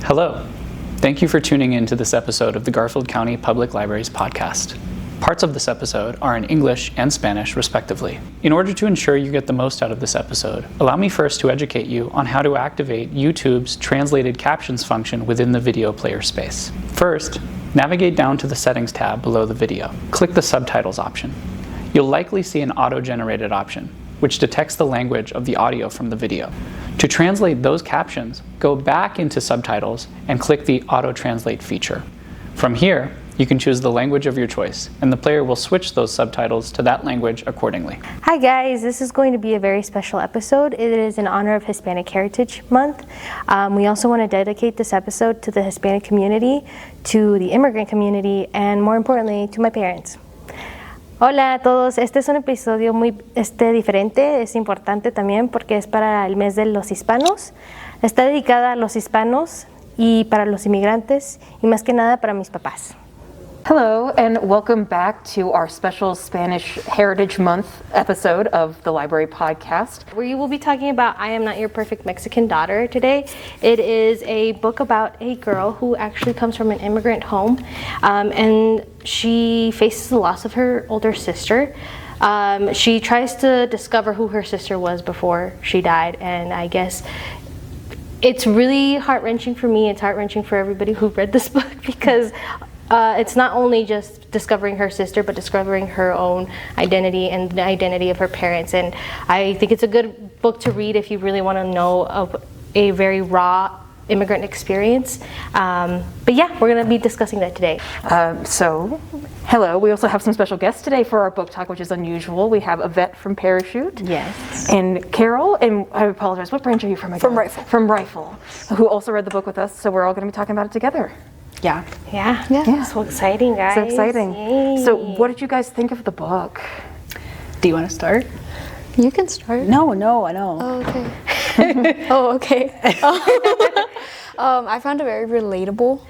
Hello. Thank you for tuning in to this episode of the Garfield County Public Library's podcast. Parts of this episode are in English and Spanish, respectively. In order to ensure you get the most out of this episode, allow me first to educate you on how to activate YouTube's translated captions function within the video player space. First, navigate down to the Settings tab below the video. Click the Subtitles option. You'll likely see an auto-generated option, which detects the language of the audio from the video. To translate those captions, go back into Subtitles and click the Auto Translate feature. From here, you can choose the language of your choice, and the player will switch those subtitles to that language accordingly. Hi guys, this is going to be a very special episode. It is in honor of Hispanic Heritage Month. We also want to dedicate this episode to the Hispanic community, to the immigrant community, and more importantly, to my parents. Hola a todos, este es un episodio muy diferente, es importante también porque es para el mes de los hispanos. Está dedicada a los hispanos y para los inmigrantes y más que nada para mis papás. Hello and welcome back to our special Spanish Heritage Month episode of the Library Podcast. We will be talking about I Am Not Your Perfect Mexican Daughter today. It is a book about a girl who actually comes from an immigrant home and she faces the loss of her older sister. She tries to discover who her sister was before she died, and I guess it's really heart-wrenching for me. It's heart-wrenching for everybody who read this book because it's not only just discovering her sister, but discovering her own identity and the identity of her parents. And I think it's a good book to read if you really want to know of a very raw immigrant experience. But yeah, we're going to be discussing that today. So, hello. We also have some special guests today for our book talk, which is unusual. We have Yvette from Parachute. Yes. And Carol, and I apologize, what branch are you from again? From Rifle. From Rifle, who also read the book with us, so we're all going to be talking about it together. Yeah. So exciting, guys. So exciting. Yay. So what did you guys think of the book? Do you want to start? You can start. No, I know. Oh, okay. Oh, okay. I found it very relatable.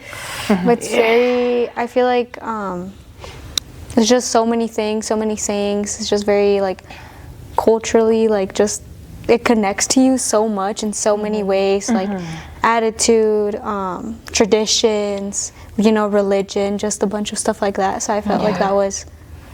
It's very, I feel like there's just so many things, so many sayings. It's just very like culturally, like just it connects to you so much in so many ways, like attitude, traditions, religion, just a bunch of stuff like that. So I felt like that was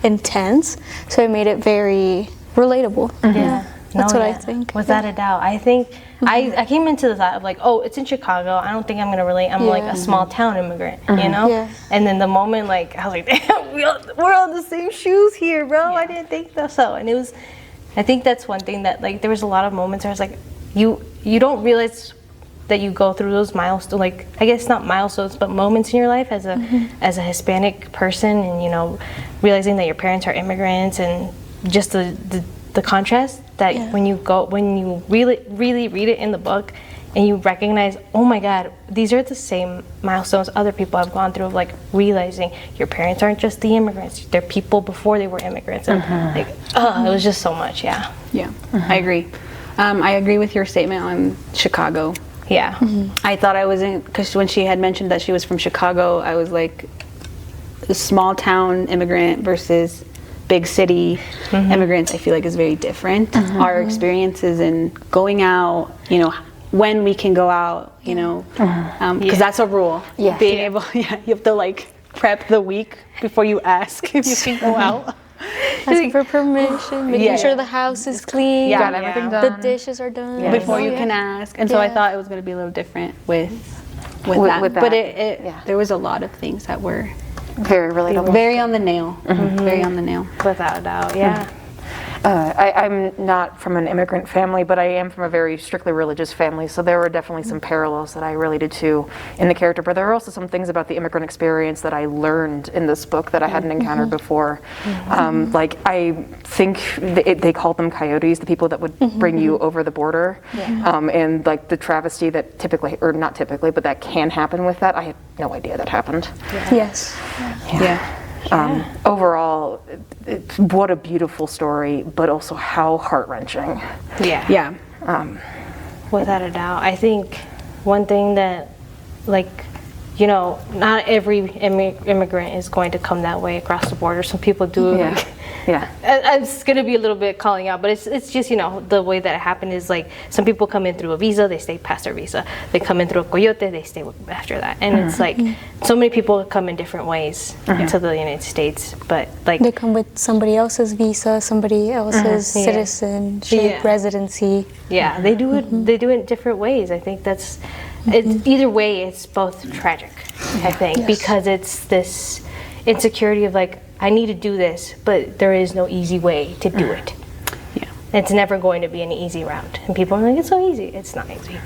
intense. So it made it very relatable. Yeah. That's what I think. Without a doubt. I think I came into the thought of like, oh, it's in Chicago. I don't think I'm going to relate. I'm like a small town immigrant, you know? Yeah. And then the moment like, I was like, damn, we're on the same shoes here, bro. Yeah. I didn't think so. And it was, I think that's one thing that like, there was a lot of moments where I was like, you don't realize that you go through those milestones, like, I guess not milestones, but moments in your life as a Hispanic person, and, realizing that your parents are immigrants, and just the contrast that when you really read it in the book and you recognize, oh my God, these are the same milestones other people have gone through, of like realizing your parents aren't just the immigrants, they're people before they were immigrants. And it was just so much. Yeah, I agree. I agree with your statement on Chicago. Yeah. I thought I wasn't, because when she had mentioned that she was from Chicago, I was like, a small town immigrant versus big city immigrants, I feel like is very different. Our experiences in going out, when we can go out, because that's a rule. Yeah. Being able, you have to like prep the week before you ask if you can go out. Asking for permission, making sure the house is clean, got everything done. the dishes are done. Yes. Before you can ask. And so I thought it was going to be a little different with that. But there was a lot of things that were very relatable. Very on the nail. Very on the nail. Without a doubt, yeah. I'm not from an immigrant family, but I am from a very strictly religious family, so there were definitely some parallels that I related to in the character, but there are also some things about the immigrant experience that I learned in this book that I hadn't encountered before. Like, I think they called them coyotes, the people that would bring you over the border, and like the travesty that typically, or not typically, but that can happen with that. I had no idea that happened. Yes. Overall, what a beautiful story, but also how heart-wrenching. Yeah. Without a doubt. I think one thing that, like, not every immigrant is going to come that way across the border. Some people do. Yeah. It's gonna be a little bit calling out, but it's just, you know, the way that it happened is like some people come in through a visa, they stay past their visa. They come in through a coyote, they stay after that. And it's like so many people come in different ways to the United States, but like They come with somebody else's visa, somebody else's citizenship, residency. yeah, they do it. They do it in different ways. I think that's it's either way. It's both tragic. I think because it's this insecurity of like I need to do this, but there is no easy way to do it. Yeah. It's never going to be an easy route, and people are like, "It's so easy." It's not easy.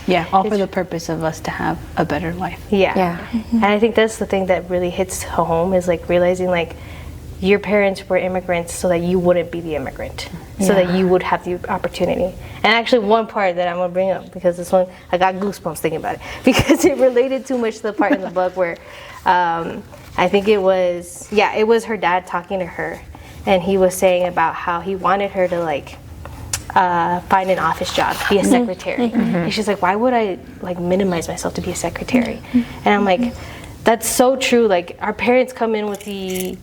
Yeah, all for the purpose of us to have a better life. Yeah. And I think that's the thing that really hits home is like realizing like your parents were immigrants so that you wouldn't be the immigrant, so that you would have the opportunity. And actually one part that I'm gonna bring up, because this one, I got goosebumps thinking about it, because it related too much to the part in the book where I think it was her dad talking to her, and he was saying about how he wanted her to like find an office job, be a secretary. And she's like, why would I like minimize myself to be a secretary? And I'm like, that's so true. Like our parents come in with the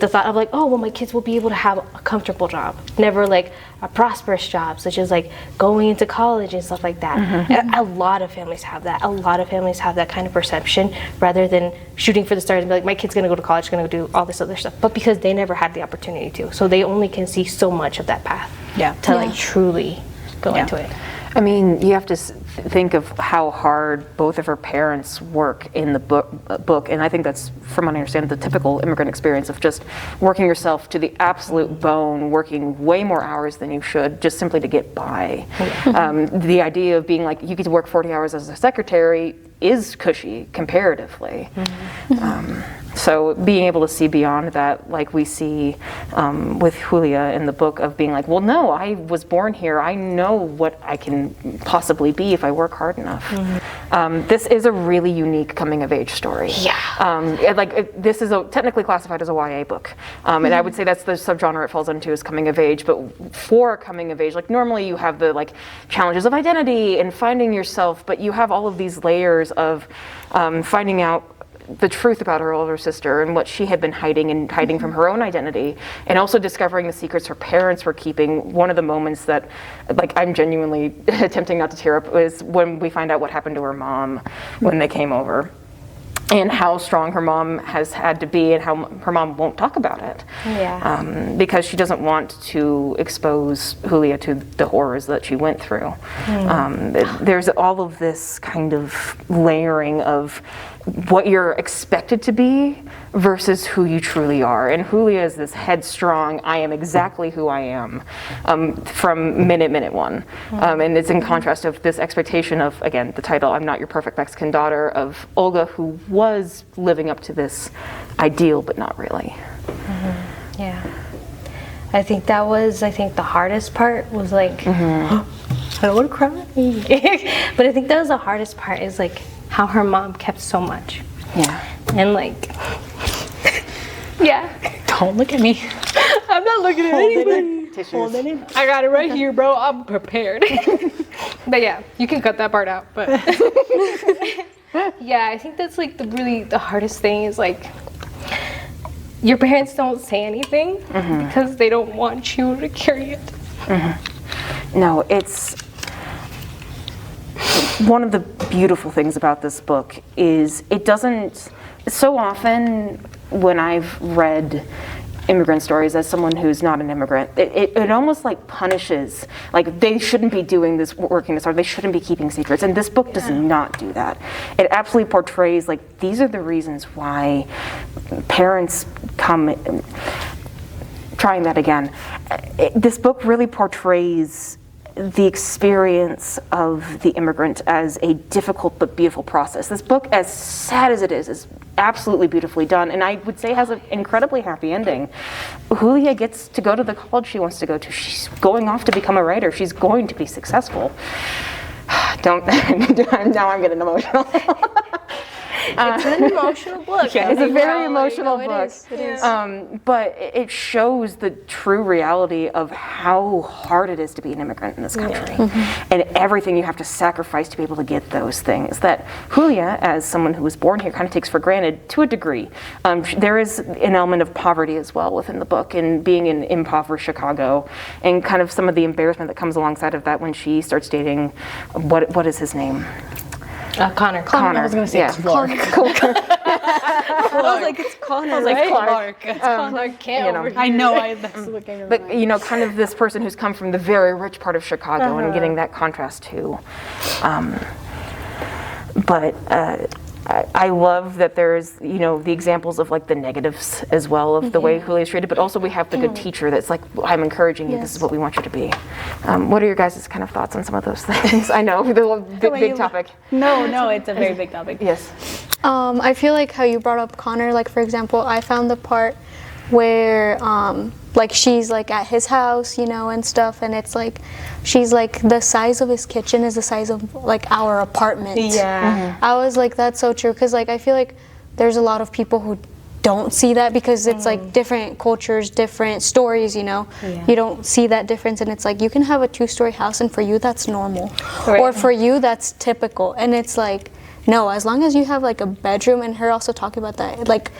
thought of like, oh, well, my kids will be able to have a comfortable job, never like a prosperous job, such as like going into college and stuff like that. And a lot of families have that. A lot of families have that kind of perception rather than shooting for the stars and be like, my kid's gonna go to college, gonna do all this other stuff. But because they never had the opportunity to, so they only can see so much of that path to like truly go into it. I mean, you have to think of how hard both of her parents work in the book, and I think that's, from what I understand, the typical immigrant experience of just working yourself to the absolute bone, working way more hours than you should, just simply to get by. The idea of being like, you get to work 40 hours as a secretary is cushy comparatively. So being able to see beyond that, like we see with Julia in the book, of being like, well, no, I was born here. I know what I can possibly be if I work hard enough. This is a really unique coming of age story. This is technically classified as a YA book. And I would say that's the subgenre it falls into, is coming of age. But for coming of age, like normally you have the like challenges of identity and finding yourself, but you have all of these layers of finding out the truth about her older sister and what she had been hiding from her own identity, and also discovering the secrets her parents were keeping. One of the moments that, like, I'm genuinely attempting not to tear up is when we find out what happened to her mom when they came over, and how strong her mom has had to be, and how her mom won't talk about it. Because she doesn't want to expose Julia to the horrors that she went through. There's all of this kind of layering of what you're expected to be versus who you truly are. And Julia is this headstrong, I am exactly who I am, from minute one. And it's in contrast of this expectation of, again, the title, I'm Not Your Perfect Mexican Daughter, of Olga, who was living up to this ideal, but not really. I think that was, the hardest part was like, I don't want to cry. But I think that was the hardest part, is like how her mom kept so much. And like, Don't look at me. I'm not looking at anything. I got it right here, bro. I'm prepared. But yeah, you can cut that part out. But yeah, I think that's like the hardest thing, is like your parents don't say anything because they don't want you to carry it. No, it's one of the beautiful things about this book is it doesn't, so often when I've read immigrant stories as someone who's not an immigrant, it almost like punishes, like they shouldn't be doing this, working this hard, they shouldn't be keeping secrets, and this book does not do that. It absolutely portrays like these are the reasons why parents come, trying that again. This book really portrays the experience of the immigrant as a difficult but beautiful process. This book, as sad as it is absolutely beautifully done, and I would say has an incredibly happy ending. Julia gets to go to the college she wants to go to. She's going off to become a writer. She's going to be successful. Now I'm getting emotional. It's an emotional book. Yeah, it's a very emotional No, book. It is. But it shows the true reality of how hard it is to be an immigrant in this country, and everything you have to sacrifice to be able to get those things that Julia, as someone who was born here, kind of takes for granted to a degree. There is an element of poverty as well within the book, and being in impoverished Chicago, and kind of some of the embarrassment that comes alongside of that when she starts dating, what is his name? Connor. Connor. I was going to say Clark. I was like, it's Connor, I was like, right? Clark. Connor can't you know. over I know, that's what came to my But mind. you know, kind of this person who's come from the very rich part of Chicago and getting that contrast too. But I love that there's, you know, the examples of like the negatives as well of the way Julia's treated, but also we have the good teacher that's like, I'm encouraging you, this is what we want you to be. What are your guys' kind of thoughts on some of those things? I know, the big topic. No, it's a very big topic. Yes. I feel like how you brought up Connor, like for example, I found the part where like she's like at his house, you know, and stuff, and it's like she's like the size of his kitchen is the size of like our apartment. Yeah. I was like, that's so true, because like I feel like there's a lot of people who don't see that because it's like different cultures, different stories, you know. You don't see that difference, and it's like you can have a 2-story house and for you that's normal, or for you that's typical, and it's like, no, as long as you have like a bedroom. And her also talking about that, like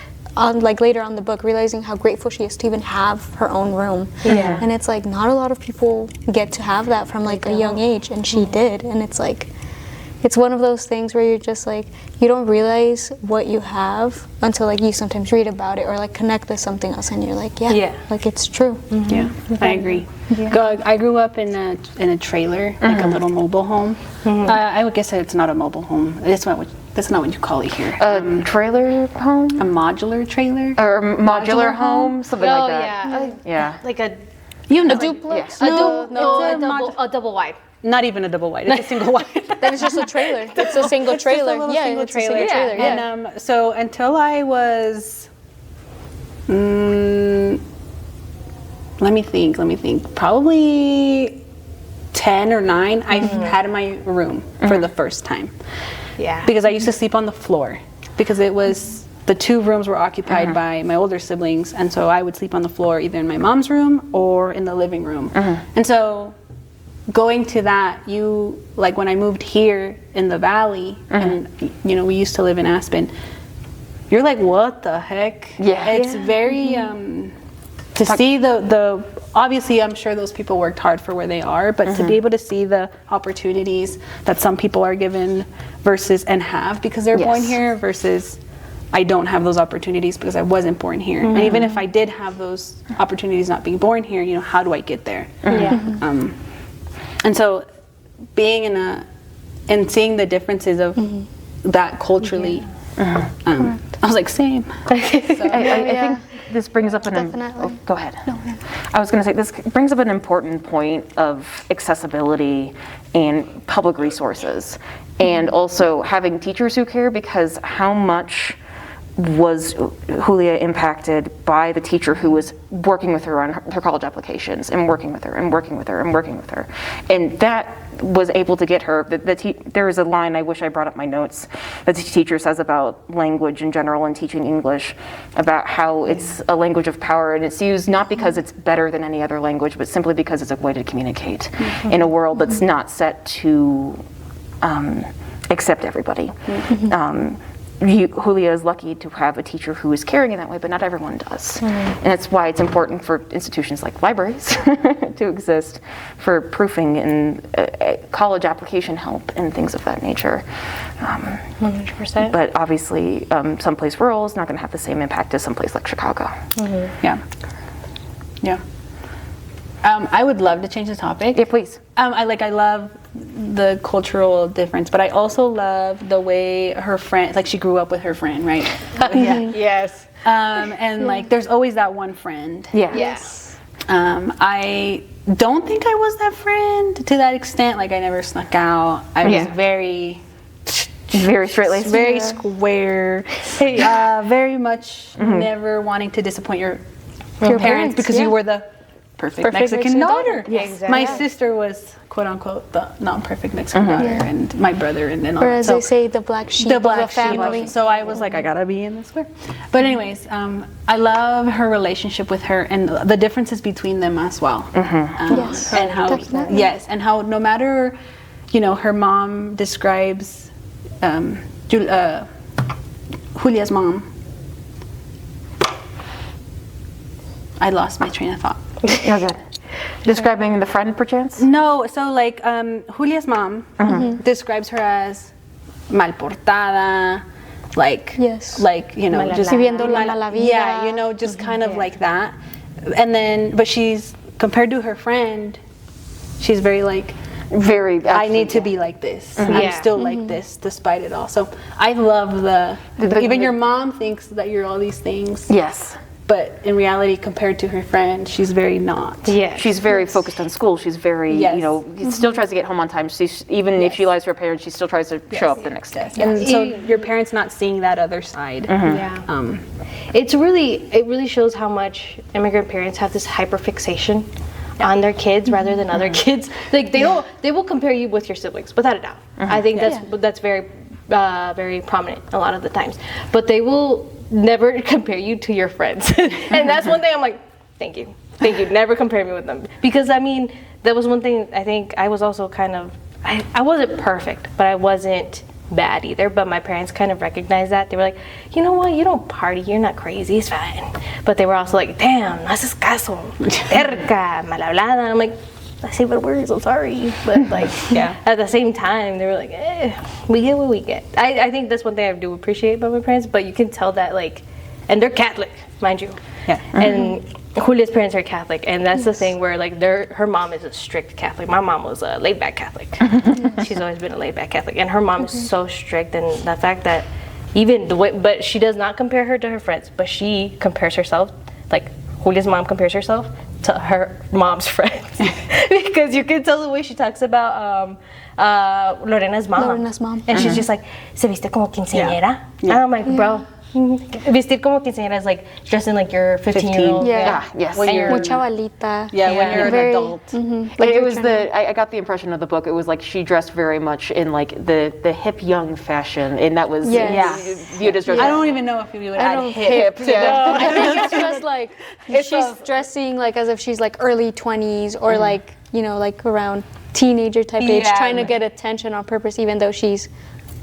later on in the book, realizing how grateful she is to even have her own room. And it's like not a lot of people get to have that from like a young age, and she did. And it's like, it's one of those things where you're just like, you don't realize what you have until like you sometimes read about it or like connect with something else, and you're like, yeah. Like it's true. Yeah, I agree. I grew up in a trailer, like a little mobile home. I would guess it's not a mobile home. That's not what you call it here. Trailer home? A modular trailer? Or modular home? Something like that. Yeah. Like a Duplex? a double wide. Not even a double wide. It's a single wide. Then it's just a trailer. It's a single trailer. Just a little Yeah, single it's a trailer. single trailer. Yeah. And so until I was, let me think. Probably 10 or 9, I had my room for the first time. Yeah. Because I used to sleep on the floor because it was, the 2 rooms were occupied by my older siblings, and so I would sleep on the floor either in my mom's room or in the living room. And so going to that, like when I moved here in the valley, and you know, we used to live in Aspen, you're like, what the heck? It's very to see the obviously I'm sure those people worked hard for where they are, but to be able to see the opportunities that some people are given versus and have because they're born here versus I don't have those opportunities because I wasn't born here. And even if I did have those opportunities not being born here, you know, how do I get there? And so being and seeing the differences of that culturally, I was like, same. I think this brings up Definitely. go ahead. I was going to say, this brings up an important point of accessibility and public resources, and also having teachers who care, because how much was Julia impacted by the teacher who was working with her on her college applications and working with her and working with her and working with her. And that was able to get her, there is a line, I wish I brought up my notes, that the teacher says about language in general and teaching English, about how it's a language of power, and it's used not because it's better than any other language, but simply because it's a way to communicate in a world that's not set to accept everybody. Julia is lucky to have a teacher who is caring in that way, but not everyone does. And that's why it's important for institutions like libraries to exist for proofing and college application help and things of that nature. 100%. But obviously, someplace rural is not going to have the same impact as someplace like Chicago. Yeah. I would love to change the topic. Yeah, please. I love the cultural difference, but I also love the way her friend, like she grew up with her friend, right? Yes. And like, there's always that one friend. Yes. I don't think I was that friend to that extent. Like, I never snuck out. I was very straight-laced. very square. Very much never wanting to disappoint your parents because you were the perfect Mexican daughter. Yes. Exactly. My sister was quote unquote the non-perfect Mexican daughter, and my brother and all. Or as So they say, the black sheep of the family. so I was like, I gotta be in the square. But anyways, I love her relationship with her and the differences between them as well. Yes, and how definitely. and how no matter, her mom describes Julia's mom. I lost my train of thought. Yeah, good. Describing the friend, perchance? No, so like Julia's mom describes her as mal portada, like Yes. like just Viviendo la mala vida. Yeah, just kind of like that. And then, but she's compared to her friend, she's very like. Very. I need to be like this. I'm still like this despite it all. So I love even your mom thinks that you're all these things. Yes. But in reality, compared to her friend, she's very not. Yeah. She's very focused on school. She's very, still tries to get home on time. She's, even if she lies to her parents, she still tries to show up the next day. And so your parents not seeing that other side. Yeah. It really shows how much immigrant parents have this hyperfixation on their kids rather than other kids. Like they will compare you with your siblings without a doubt. I think that's very very prominent a lot of the times. But they will never compare you to your friends. And that's one thing I'm like, thank you. Never compare me with them. Because I mean, that was one thing I think I was also kind of, I wasn't perfect, but I wasn't bad either. But my parents kind of recognized that. They were like, you know what, you don't party, you're not crazy, it's fine. But they were also like, damn, no haces caso, terca, mal hablada. I'm like, I say bad words, I'm sorry. But like, at the same time, they were like, we get what we get. I think that's one thing I do appreciate about my parents, but you can tell that like, and they're Catholic, mind you. Yeah. And Julia's parents are Catholic, and that's the thing where like her mom is a strict Catholic. My mom was a laid-back Catholic. She's always been a laid-back Catholic, and her mom is so strict, and the fact that even the way, but she does not compare her to her friends, but she compares herself, like Julia's mom compares herself to her mom's friends. Because you can tell the way she talks about Lorena's mom. And she's just like, se viste como quinceañera. And I'm like, bro, vestir como quinceañera is like dressing like your 15-year-old. Yes. When you're muy chavalita. When you're an adult. Like it was I got the impression of the book, it was like she dressed very much in like the hip young fashion, and that was viewed as dressing. I don't even know if you would add hip to I think it's just like she's dressing like as if she's like early 20s or like like around teenager type age, trying to get attention on purpose, even though she's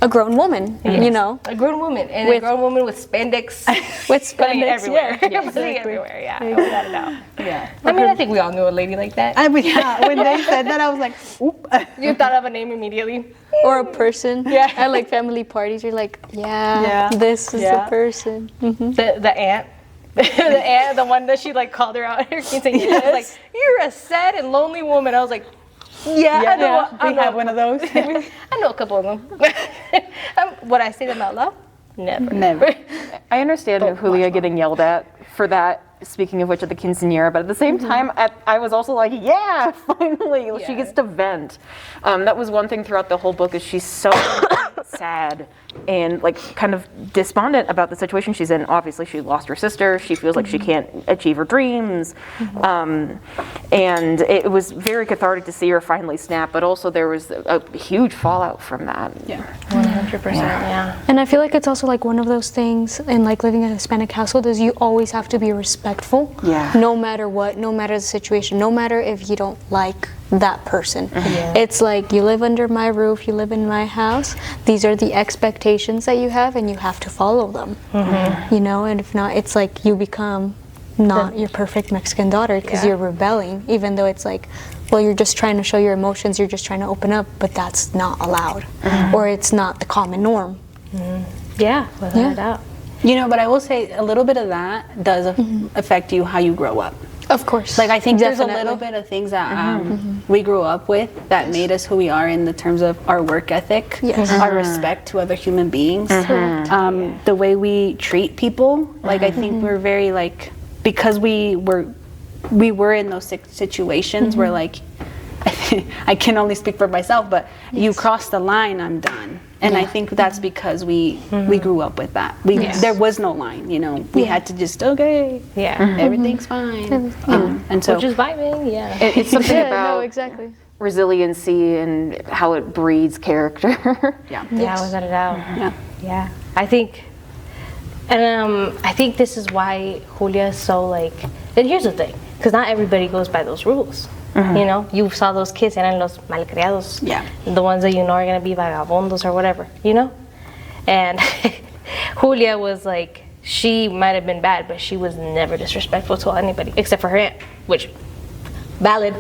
a grown woman. A grown woman, and a grown woman with spandex. With spandex everywhere. Everywhere, without a doubt. Yeah. I mean, I think we all knew a lady like that. when they said that, I was like, oop. You thought of a name immediately. Or a person. At like family parties, you're like, this is the person. The aunt. The aunt, the one that she like called her out. Her quinceañera. Like, you're a sad and lonely woman. I was like, I know. We have one of those. I know a couple of them. Would I say them out loud? Never. I understand Julia getting yelled at for that, speaking of which at the quinceañera, but at the same time, I was also like, finally, she gets to vent. That was one thing throughout the whole book, is she's so sad and like kind of despondent about the situation she's in. Obviously, she lost her sister. She feels like she can't achieve her dreams. And it was very cathartic to see her finally snap, but also there was a huge fallout from that. 100%, And I feel like it's also like one of those things in like living in a Hispanic household is you always have to be respectful. No matter what, no matter the situation, no matter if you don't like that person. It's like, you live under my roof, you live in my house, these are the expectations that you have, and you have to follow them. And if not, it's like you become not your perfect Mexican daughter because you're rebelling, even though it's like, well, you're just trying to show your emotions, you're just trying to open up, but that's not allowed, or it's not the common norm. Without a doubt. But I will say a little bit of that does affect you how you grow up. Of course. Like I think there's a little bit of things that we grew up with that made us who we are in the terms of our work ethic, our respect to other human beings, the way we treat people. Like I think we're very like, because we were in those situations where like, I can only speak for myself, but you cross the line, I'm done. And I think that's because we grew up with that. There was no line, you know. We had to just everything's fine. And so Which is vibing, It's something about no, exactly. resiliency and how it breeds character. Yeah, without a doubt. yeah. I think, and I think this is why Julia is so like. And here's the thing, because not everybody goes by those rules. You know, you saw those kids, eran los malcriados. Yeah. The ones that you know are gonna be vagabundos or whatever. You know, and Julia was like, she might have been bad, but she was never disrespectful to anybody except for her aunt, which valid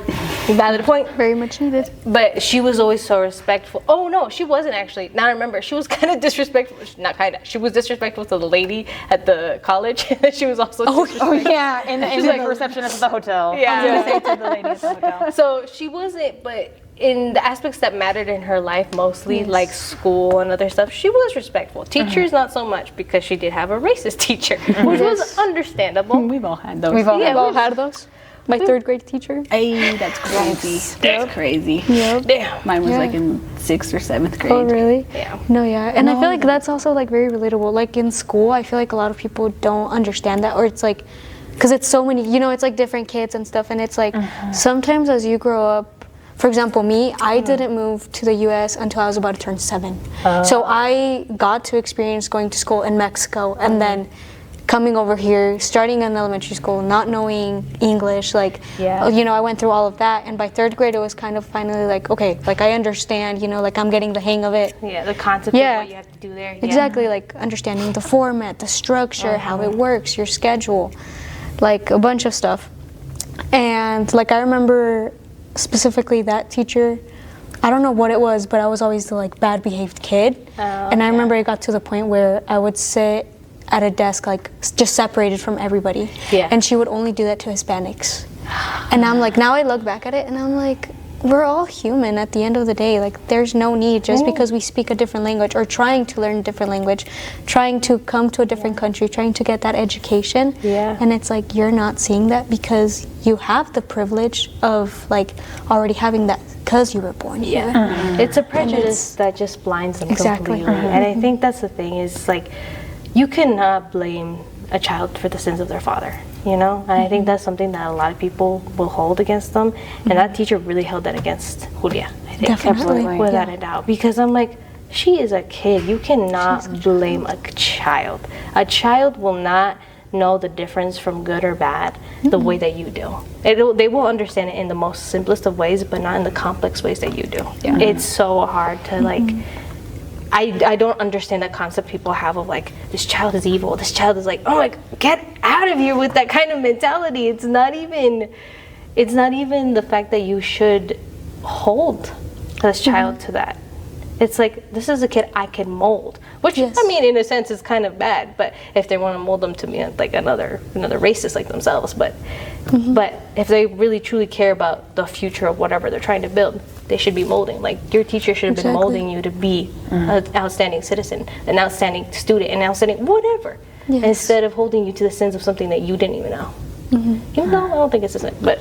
point. Very much needed. But she was always so respectful. Oh no, she wasn't actually. Now I remember, she was kind of disrespectful. Not kind of. She was disrespectful to the lady at the college. She was also. Oh yeah, and the receptionist at the hotel. Yeah. I was gonna say to the lady at the hotel. So she wasn't, but in the aspects that mattered in her life, mostly like school and other stuff, she was respectful. Teachers, not so much, because she did have a racist teacher, which was understandable. We've all had those. We've all had those. My third grade teacher. Hey, that's crazy. That's crazy. Yep. Damn. Mine was like in 6th or 7th grade. Oh, really? Yeah. No, yeah. And I feel like that's also like very relatable. Like in school, I feel like a lot of people don't understand that, or it's like, because it's so many, you know, it's like different kids and stuff, and it's like sometimes as you grow up, for example, me, I didn't move to the U.S. until I was about to turn 7. So I got to experience going to school in Mexico, and then coming over here, starting in elementary school, not knowing English, like, you know, I went through all of that, and by 3rd grade, it was kind of finally like, okay, like I understand, you know, like I'm getting the hang of it. Yeah, the concept of what you have to do there. Yeah. Exactly, like understanding the format, the structure, how it works, your schedule, like a bunch of stuff. And like I remember specifically that teacher, I don't know what it was, but I was always the like bad behaved kid. And I remember it got to the point where I would sit at a desk like just separated from everybody. Yeah. And she would only do that to Hispanics. And I'm like, now I look back at it and I'm like, we're all human at the end of the day. Like there's no need just because we speak a different language or trying to learn a different language, trying to come to a different country, trying to get that education. Yeah. And it's like you're not seeing that because you have the privilege of like already having that because you were born here. It's a prejudice that just blinds them Exactly. completely. And I think that's the thing is like, you cannot blame a child for the sins of their father, you know? And I think that's something that a lot of people will hold against them. And that teacher really held that against Julia, I think. Definitely. Without a doubt. Because I'm like, she is a kid. You cannot blame a child. A child will not know the difference from good or bad the way that you do. They will understand it in the most simplest of ways, but not in the complex ways that you do. It's so hard to like... I don't understand that concept people have of like, this child is evil, this child is like, oh my, get out of here with that kind of mentality. It's not even the fact that you should hold this child to that. It's like, this is a kid I can mold, which I mean, in a sense, is kind of bad. But if they want to mold them to be like another racist like themselves, but if they really truly care about the future of whatever they're trying to build, they should be molding. Like your teacher should have been molding you to be an outstanding citizen, an outstanding student, an outstanding whatever, instead of holding you to the sins of something that you didn't even know. Even though I don't think it's a sin, but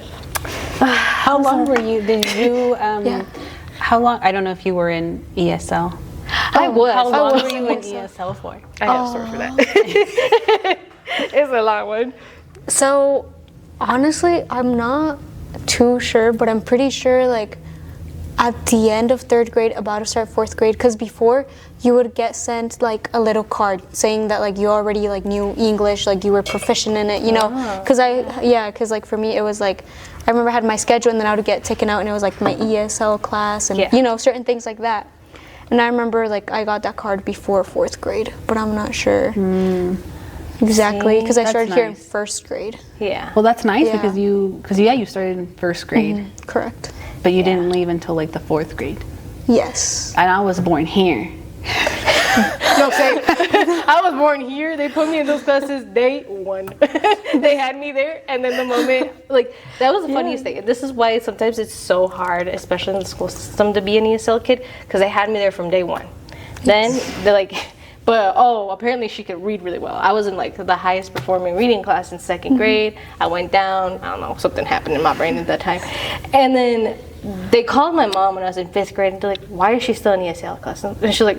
how long were you? Did you? How long? I don't know if you were in ESL. I was. How long were you in ESL for? I have a story for that. It's a long one. So honestly, I'm not too sure, but I'm pretty sure like at the end of 3rd grade, about to start 4th grade, because before you would get sent like a little card saying that like you already like knew English, like you were proficient in it, you know, because like for me it was like, I remember I had my schedule and then I would get taken out and it was like my ESL class and you know, certain things like that. And I remember like I got that card before 4th grade, but I'm not sure exactly because I started here in 1st grade. Yeah. Well, that's nice because you started in 1st grade. Correct. But you didn't leave until like the 4th grade. Yes. And I was born here. No, say, I was born here. They put me in those classes day 1. They had me there, and then the moment, like, that was the funniest thing. This is why sometimes it's so hard, especially in the school system, to be an ESL kid, because they had me there from day 1. Then they're like, but apparently she could read really well. I was in like the highest performing reading class in 2nd grade. I went down. I don't know, something happened in my brain at that time, and then they called my mom when I was in 5th grade, and they're like, "Why is she still in ESL class?" And she's like,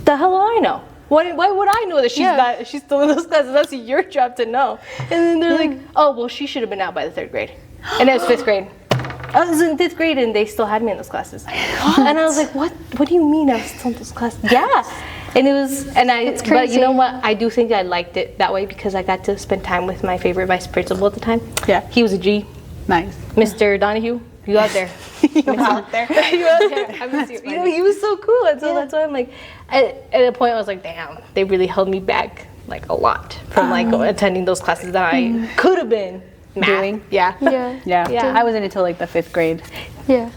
"The hell do I know? Why would I know that she's still in those classes? That's your job to know." And then they're like, "Oh, well, she should have been out by the 3rd grade." And it was 5th grade. I was in 5th grade, and they still had me in those classes. And I was like, "What? What do you mean I was still in those classes?" Yeah. And it was, it's crazy. But you know what? I do think I liked it that way because I got to spend time with my favorite vice principal at the time. Yeah. He was a G. Nice. Mr. Donahue, you out there. You out there. You out there. I miss you. You know, he was so cool. And so that's why I'm like, at a point I was like, damn, they really held me back like a lot from like attending those classes that I could have been doing. Yeah. I was in until like the 5th grade. Yeah.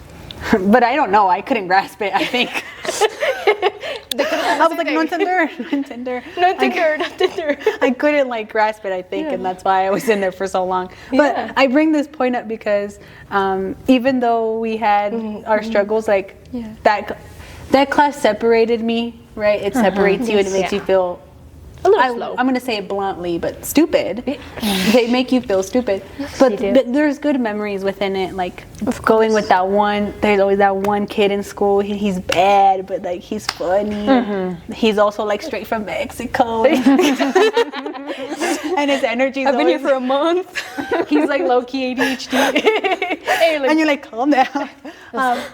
But I don't know. I couldn't grasp it, I think. I was like, no entender. I couldn't like grasp it, I think, and that's why I was in there for so long. But I bring this point up because even though we had our struggles, like that class separated me, right? It separates you and it makes you feel a little slow. I'm going to say it bluntly, but stupid. They make you feel stupid. But there's good memories within it, like going with that one. There's always that one kid in school. He's bad, but like he's funny. He's also like straight from Mexico. And his energy. I've been here for a month. He's like low key ADHD. Hey, like, and you're like, calm down.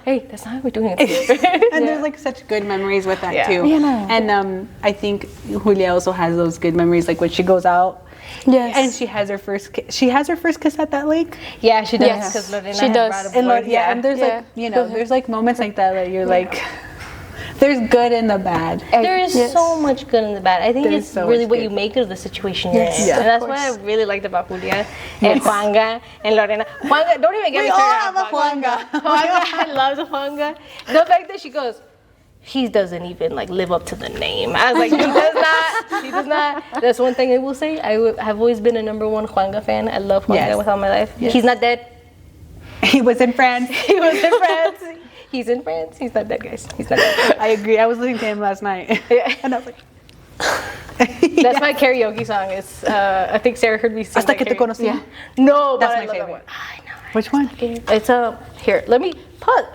Hey, that's not how we're doing it. And there's like such good memories with that too. And I think Julia also has those good memories, like when she goes out. Yes. And she has her first kiss at that lake. Yeah, she does. Because she does. And there's like, you know, there's like moments like that that you're like, there's good and the bad. There is so much good and the bad. I think it's really what you make of the situation you're in. And that's what I really liked about Julia and Juanga and Lorena. Juanga, don't even get me started on Juanga. I love Juanga. The fact that she goes, he doesn't even like live up to the name. I was like, he does not. That's one thing I will say. I've always been a #1 Juanga fan. I love Juanga with all my life. He's not dead. He was in France. He's in France. He's not dead, guys. He's not dead. I agree. I was listening to him last night. And I was like, that's my karaoke song. It's I think Sarah heard me sing. Hasta que te conocí. No, that's but my I love favorite. that one. I know. Which one? It's here. Let me pause.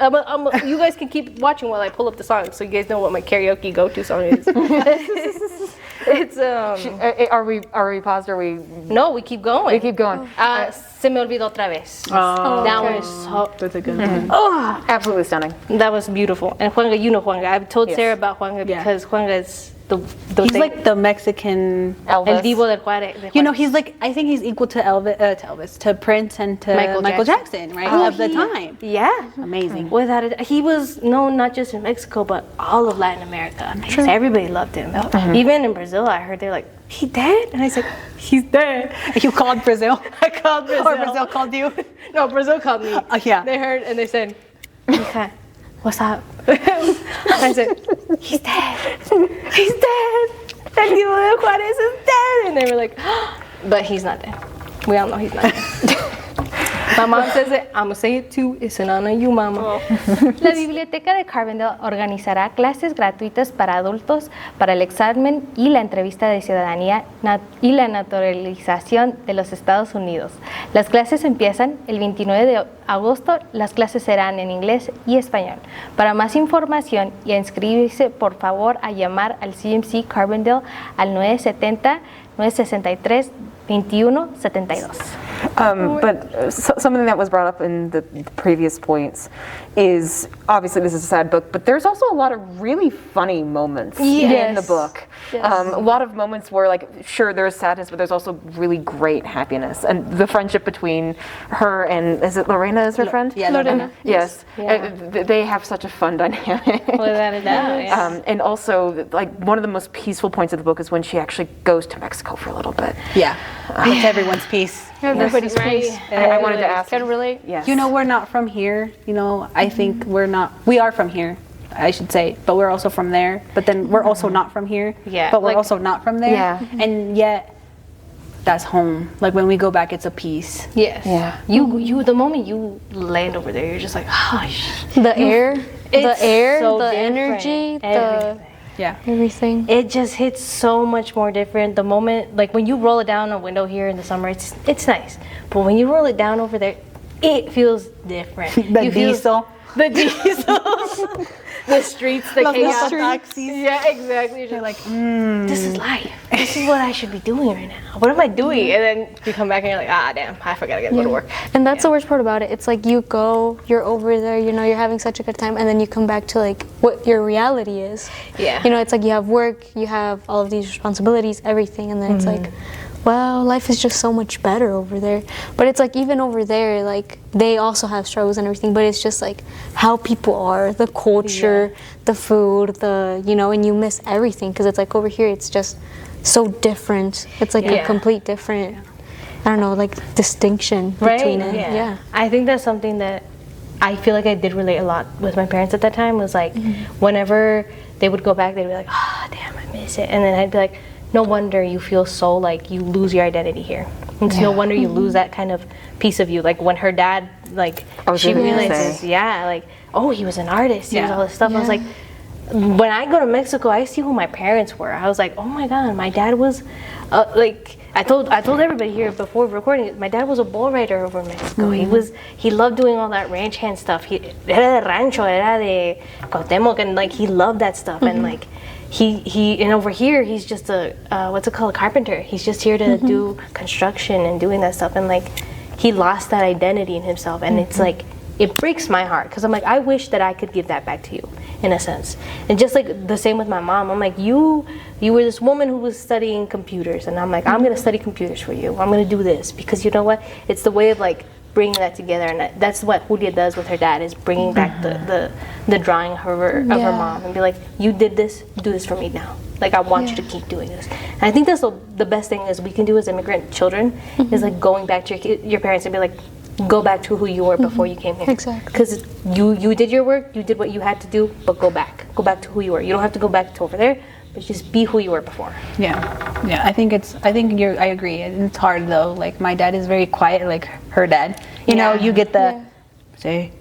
You guys can keep watching while I pull up the song, so you guys know what my karaoke go-to song is. It's Are we paused? Or we? No, we keep going. We keep going. Se me olvidó otra vez. That one is so. That's a good one. Oh, Absolutely stunning. that was beautiful. And Juanga, you know Juanga. I've told Sarah about Juanga because Juanga is the He's like the Mexican El Divo del Juárez. You know, he's like, I think he's equal to Elvis, to Prince, and to Michael Jackson, right? Of the time. Yeah. Amazing. Without it, he was known not just in Mexico, but all of Latin America. True. Everybody loved him. Even in Brazil, I heard they're like, he dead? And I said, he's dead. You called Brazil? I called Brazil. Or Brazil called you? No, Brazil called me. Yeah. They heard and they said, Mija, what's up? I said, he's dead. He's dead. El Divo de Juárez is dead. And they were like, but he's not dead. We all know he's not dead. My mom says it, I'm going to say it too. It's an honor you, mama. La Biblioteca de Carbondale organizará clases gratuitas para adultos para el examen y la entrevista de ciudadanía y la naturalización de los Estados Unidos. Las clases empiezan el 29 de agosto. Las clases serán en inglés y español. Para más información y a inscribirse, por favor, a llamar al CMC Carbondale al 970-963-2172. But something that was brought up in the previous points is, obviously this is a sad book, but there's also a lot of really funny moments in the book. Yes. A lot of moments where, like, sure, there's sadness, but there's also really great happiness. And the friendship between her and, is it Lorena is her friend? Yeah, Lorena. Yes. They have such a fun dynamic. Without a doubt, And also, like, one of the most peaceful points of the book is when she actually goes to Mexico for a little bit. Yeah. It's everyone's peace. Everybody's peace. I wanted to ask. Can relate? Yes. You know, we're not from here. You know, I think we are from here, I should say, but we're also from there. But then we're also not from here. Yeah. But we're also not from there. Yeah. And yet, that's home. Like when we go back, it's a peace. yes. Yeah. You, the moment you land over there, you're just like, oh, The air, it's so the different. energy, Everything. Yeah. everything. It just hits so much more different. The moment, like when you roll it down a window here in the summer, it's nice. But when you roll it down over there, it feels different. The diesel. The diesel. The streets, the chaos. Taxis. Yeah, exactly. You're like, This is life. This is what I should be doing right now. What am I doing? And then you come back and you're like, damn, I forgot I gotta go to work. And that's the worst part about it. It's like you're over there, you know, you're having such a good time, and then you come back to like what your reality is. Yeah. You know, it's like you have work, you have all of these responsibilities, everything, and then it's like, well, life is just so much better over there. But it's like even over there, like they also have struggles and everything, but it's just like how people are, the culture, the food, you know, and you miss everything because it's like over here it's just so different. It's like a complete different, I don't know, like distinction between it. Yeah. I think that's something that I feel like I did relate a lot with my parents at that time, was like whenever they would go back, they'd be like, damn, I miss it. And then I'd be like, no wonder you feel so like you lose your identity here. It's no wonder you lose that kind of piece of you. Like when her dad, like she realizes, like, oh, he was an artist, he was all this stuff. I was like, when I go to Mexico, I see who my parents were. I was like, oh my God, my dad was like, I told everybody here before recording it, my dad was a bull rider over in Mexico. He loved doing all that ranch hand stuff. Era de rancho, era de Cuauhtémoc, and like he loved that stuff. And like and over here he's just a what's it called, a carpenter. He's just here to do construction and doing that stuff. And like he lost that identity in himself, and it's like it breaks my heart because I'm like, I wish that I could give that back to you in a sense. And just like the same with my mom, I'm like, you were this woman who was studying computers, and I'm like, I'm gonna study computers for you. I'm gonna do this because you know what? It's the way of like bringing that together, and that's what Julia does with her dad, is bringing back the drawing of her mom and be like, you did this, do this for me now. Like I want you to keep doing this. And I think that's the best thing is we can do as immigrant children is like going back to your parents and be like, go back to who you were before you came here. Exactly. Because you did your work, you did what you had to do, but go back to who you were. You don't have to go back to over there, but just be who you were before. Yeah, I think I agree. It's hard though. Like my dad is very quiet, like her dad. You know, you get the say,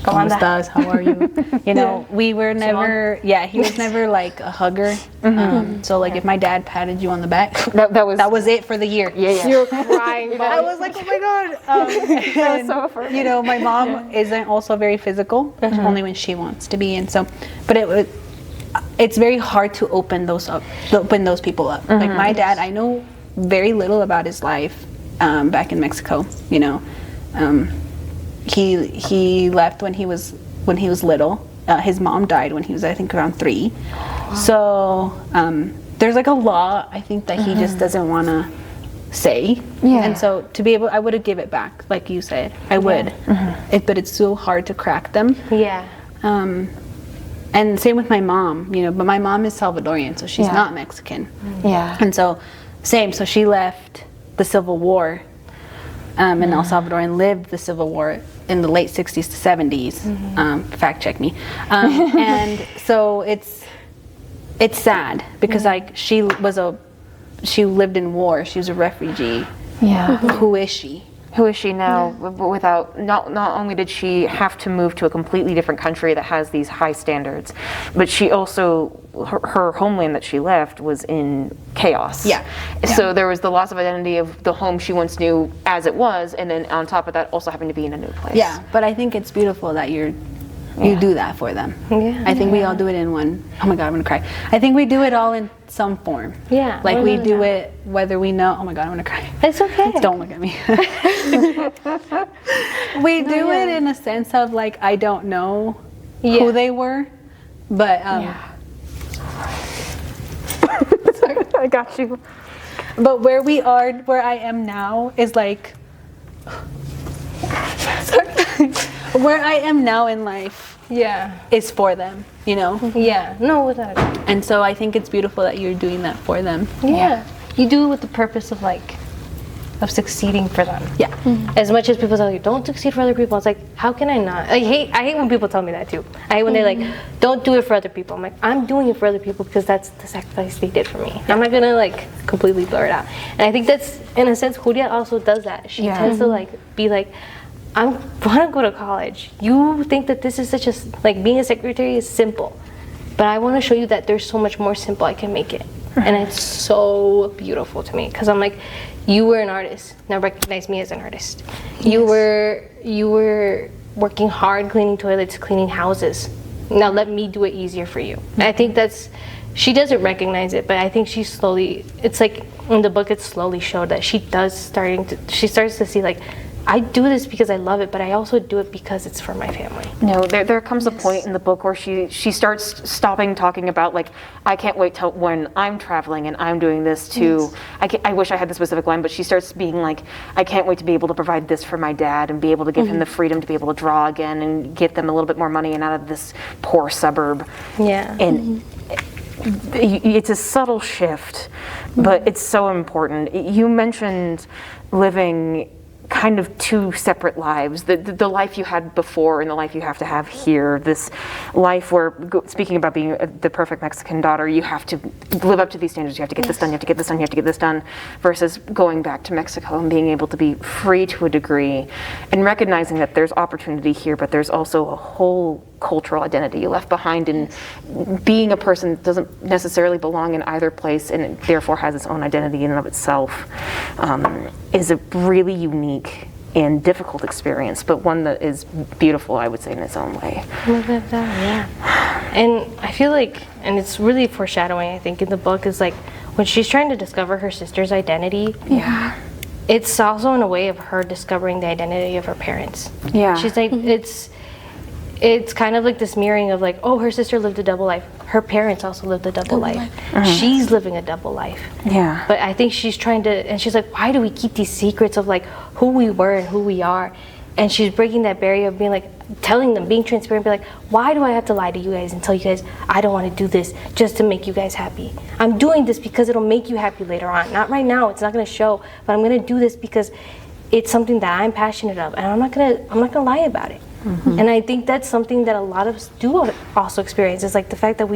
¿Cómo estás? How are you? You know, we were never. Yeah, he was never like a hugger. So like, if my dad patted you on the back, that was it for the year. Yeah. You're crying. I was like, oh my God. That was so affirming. You know, my mom isn't also very physical, only when she wants to be, and so, but it's very hard to open those people up. Like my dad, I know very little about his life back in Mexico. You know, he left when he was little. His mom died when he was, I think, around 3. Wow. So there's like a law, I think, that he just doesn't want to say. Yeah. And so to be able, I would have give it back, like you said. I would. But it's so hard to crack them. Yeah. And same with my mom, you know, but my mom is Salvadorian, so she's not Mexican. Yeah. And so, same, so she left the Civil War in El Salvador and lived the Civil War in the late 60s to 70s. Fact check me. And so it's sad because like she lived in war, she was a refugee. Yeah. Who is she? Who is she now? Without not only did she have to move to a completely different country that has these high standards, but she also her homeland that she left was in chaos. Yeah. So there was the loss of identity of the home she once knew as it was, and then on top of that, also having to be in a new place. Yeah, but I think it's beautiful that you do that for them. Yeah. I think we all do it in one. Oh my God, I'm gonna cry. I think we do it all in some form. Yeah. Like we do it whether we know. Oh my God, I'm gonna cry. It's okay. Don't look at me. We do it in a sense of like, I don't know who they were, but sorry, I got you. But where I am now is like, where I am now in life is for them, you know? Yeah. No, without a doubt. And so I think it's beautiful that you're doing that for them. Yeah. You do it with the purpose of succeeding for them. Yeah. As much as people tell you, don't succeed for other people, it's like, how can I not? I hate when people tell me that too. I hate when they're like, don't do it for other people. I'm like, I'm doing it for other people because that's the sacrifice they did for me. I'm not gonna like completely blur it out. And I think that's, in a sense, Julia also does that. She tends to like be like, I want to go to college. You think that this is such a, like being a secretary is simple, but I want to show you that there's so much more simple I can make it. And it's so beautiful to me because I'm like, you were an artist. Now recognize me as an artist. You were working hard, cleaning toilets, cleaning houses. Now let me do it easier for you. And I think she doesn't recognize it, but I think she slowly, it's like in the book, it's slowly showed that she starts to see like, I do this because I love it, but I also do it because it's for my family. No, there comes a point in the book where she starts stopping talking about like, I can't wait till when I'm traveling and I'm doing this to, I wish I had the specific line, but she starts being like, I can't wait to be able to provide this for my dad and be able to give him the freedom to be able to draw again and get them a little bit more money and out of this poor suburb. Yeah. And it's a subtle shift, but it's so important. You mentioned living kind of two separate lives, the life you had before and the life you have to have here, this life where, speaking about being the perfect Mexican daughter, you have to live up to these standards, you have to get this done, you have to get this done, you have to get this done, versus going back to Mexico and being able to be free to a degree and recognizing that there's opportunity here, but there's also a whole cultural identity you left behind, and being a person that doesn't necessarily belong in either place and it therefore has its own identity in and of itself, is a really unique and difficult experience, but one that is beautiful, I would say, in its own way. Look at that, yeah. And I feel like, and it's really foreshadowing, I think, in the book, is like when she's trying to discover her sister's identity. Yeah. It's also in a way of her discovering the identity of her parents. Yeah. She's like, it's kind of like this mirroring of like, oh, her sister lived a double life. Her parents also lived a double life. She's living a double life. Yeah. But I think she's trying to, and she's like, why do we keep these secrets of like who we were and who we are? And she's breaking that barrier of being like, telling them, being transparent, be like, why do I have to lie to you guys and tell you guys I don't want to do this just to make you guys happy? I'm doing this because it'll make you happy later on. Not right now, it's not gonna show, but I'm gonna do this because it's something that I'm passionate of, and I'm not gonna lie about it. And I think that's something that a lot of us do also experience, is like the fact that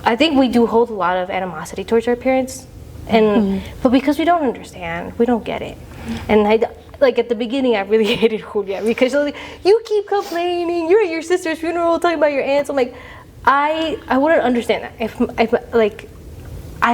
I think we do hold a lot of animosity towards our parents, and but because we don't understand, we don't get it. And like at the beginning, I really hated Julia because she's like, you keep complaining, you're at your sister's funeral talking about your aunts. I'm like, I wouldn't understand that if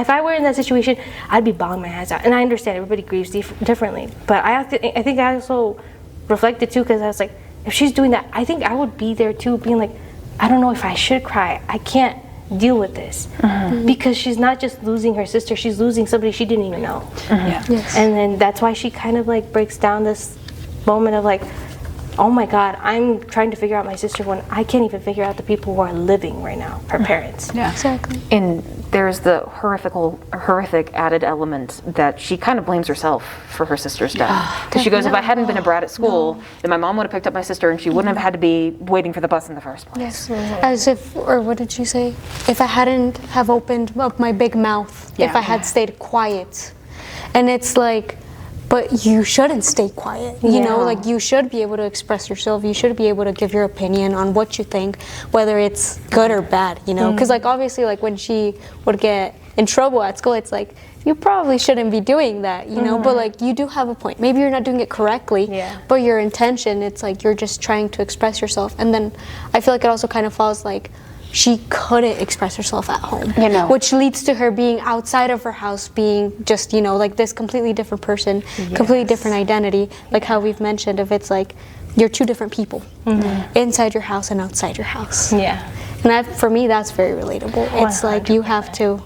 I were in that situation, I'd be bawling my eyes out. And I understand everybody grieves differently, but I think I also reflected too, because I was like, if she's doing that, I think I would be there too, being like, I don't know if I should cry. I can't deal with this. Because she's not just losing her sister, she's losing somebody she didn't even know. Yes. And then that's why she kind of like breaks down this moment of like, oh my God, I'm trying to figure out my sister when I can't even figure out the people who are living right now, her parents. Yeah. Exactly. And there's the horrific added element that she kind of blames herself for her sister's death. Because she goes, if I hadn't been a brat at school, then my mom would have picked up my sister and she wouldn't have had to be waiting for the bus in the first place. Yes. As if, or what did she say? If I hadn't have opened up my big mouth, if I had stayed quiet. And it's like, but you shouldn't stay quiet, you know, like you should be able to express yourself, you should be able to give your opinion on what you think, whether it's good or bad, you know, because like obviously like when she would get in trouble at school, it's like, you probably shouldn't be doing that, you know, but like you do have a point. Maybe you're not doing it correctly, but your intention, it's like you're just trying to express yourself. And then I feel like it also kind of falls like, she couldn't express herself at home, you know, which leads to her being outside of her house, being just, you know, like this completely different person, completely different identity, like how we've mentioned, if it's like you're two different people inside your house and outside your house. Yeah. And for me, that's very relatable. It's like you have to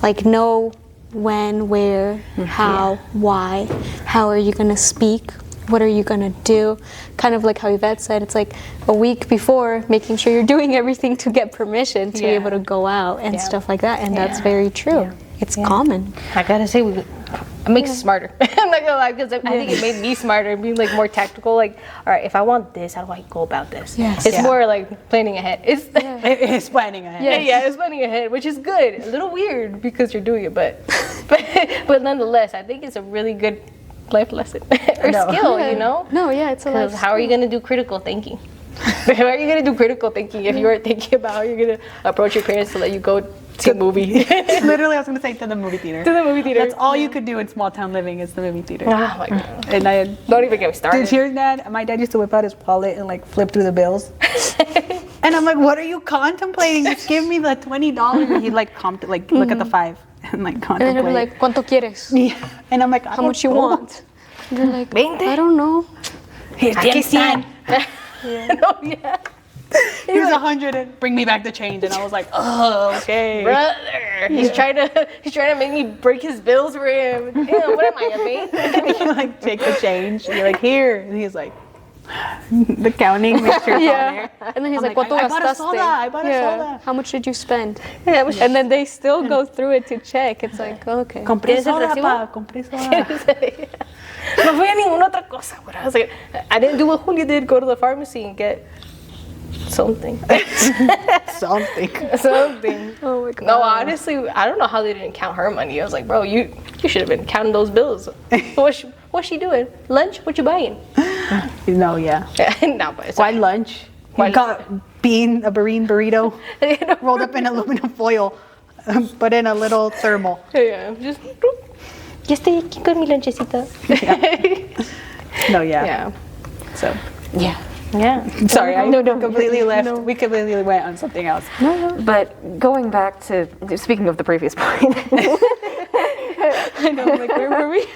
like know when, where, how, why, how are you going to speak, what are you going to do? Kind of like how Yvette said, it's like a week before, making sure you're doing everything to get permission to be able to go out and stuff like that. And that's very true. It's common. I gotta say, it makes us smarter. I'm not gonna lie, because I think it made me smarter and being like more tactical. Like, all right, if I want this, how do I go about this? It's more like planning ahead. It is planning ahead. Yeah, it's planning ahead, which is good. A little weird because you're doing it, but nonetheless, I think it's a really good life lesson or skill, you know? No, yeah, it's a life How are you going to do critical thinking? How are you going to do critical thinking if you are thinking about how you're going to approach your parents to let you go see a movie? Literally, I was going to say to the movie theater. To the movie theater. That's all you could do in small town living is the movie theater. Oh my God. And I don't even get me started. Did your dad? My dad used to whip out his wallet and like flip through the bills. And I'm like, what are you contemplating? Just give me the $20. He'd like look at the $5. and like And contemplate. then he'll be like, ¿Cuánto quieres? Yeah. And I'm like, How much you want? And they're like, 20. I don't know. Aquí están. No, yeah. Here's 100 and bring me back the change. And I was like, oh, okay. Brother, he's trying to make me break his bills for him. Damn, what am I, a maid? You like take the change. You're like, here. And he's like, the counting, make sure it's on there. And then he's I'm like, ¿Cuánto I bought a gastaste? soda. I bought a soda. How much did you spend? Yeah, And then they still go through it to check. It's like, okay. Compré ¿Tienes el soda, recibo? pa. Compré soda. No fui a ninguna otra cosa. But I was like, I didn't do what Julia did, go to the pharmacy and get something. Something. Something. Oh my God. No, honestly, I don't know how they didn't count her money. I was like, bro, you should have been counting those bills. What's she doing? Lunch? What you buying? No, yeah. No, but it's Why lunch? Why You got a bean burrito rolled up in aluminum foil, put in a little thermal. yeah, just. Ya estoy aquí con mi lonchecito. No, yeah. Yeah. So, Yeah. Yeah. sorry, I completely left. We completely went on something else. But going back to, speaking of the previous point, I know, like, where were we?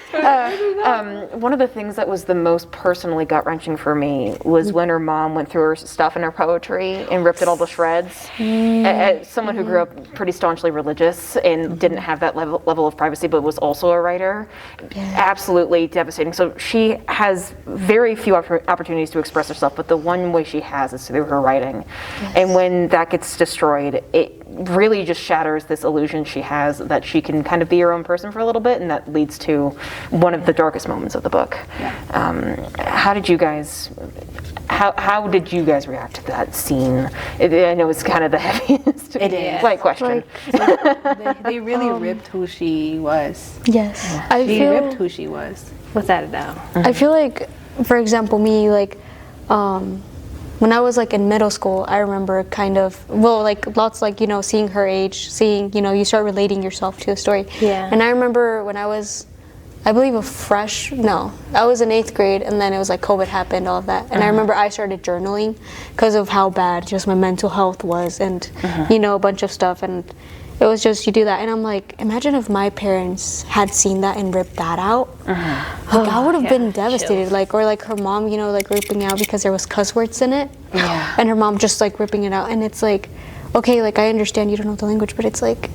one of the things that was the most personally gut-wrenching for me was when her mom went through her stuff in her poetry and ripped it all to shreds. As someone who grew up pretty staunchly religious and didn't have that level of privacy, but was also a writer, absolutely devastating. So she has very few opportunities to express herself, but the one way she has is through her writing. And when that gets destroyed, it really just shatters this illusion she has that she can kind of be her own person for a little bit, and that leads to one of the darkest moments of the book. How did you guys react to that scene? I know it's kind of the heaviest question. They really ripped who she was. Yes. She ripped who she was. Without a doubt. I feel like, for example, me, like, when I was like in middle school, I remember kind of, well, like lots, like, you know, seeing her age, seeing, you know, you start relating yourself to a story. Yeah. And I remember when I was, I believe I was in 8th grade, and then it was like COVID happened, all of that. And I remember I started journaling because of how bad just my mental health was, and, you know, a bunch of stuff. And it was just, you do that. And I'm like, imagine if my parents had seen that and ripped that out. Like, I would have been devastated. Like, or like her mom, you know, like ripping out because there was cuss words in it. Yeah. And her mom just like ripping it out. And it's like, okay, like I understand you don't know the language, but it's like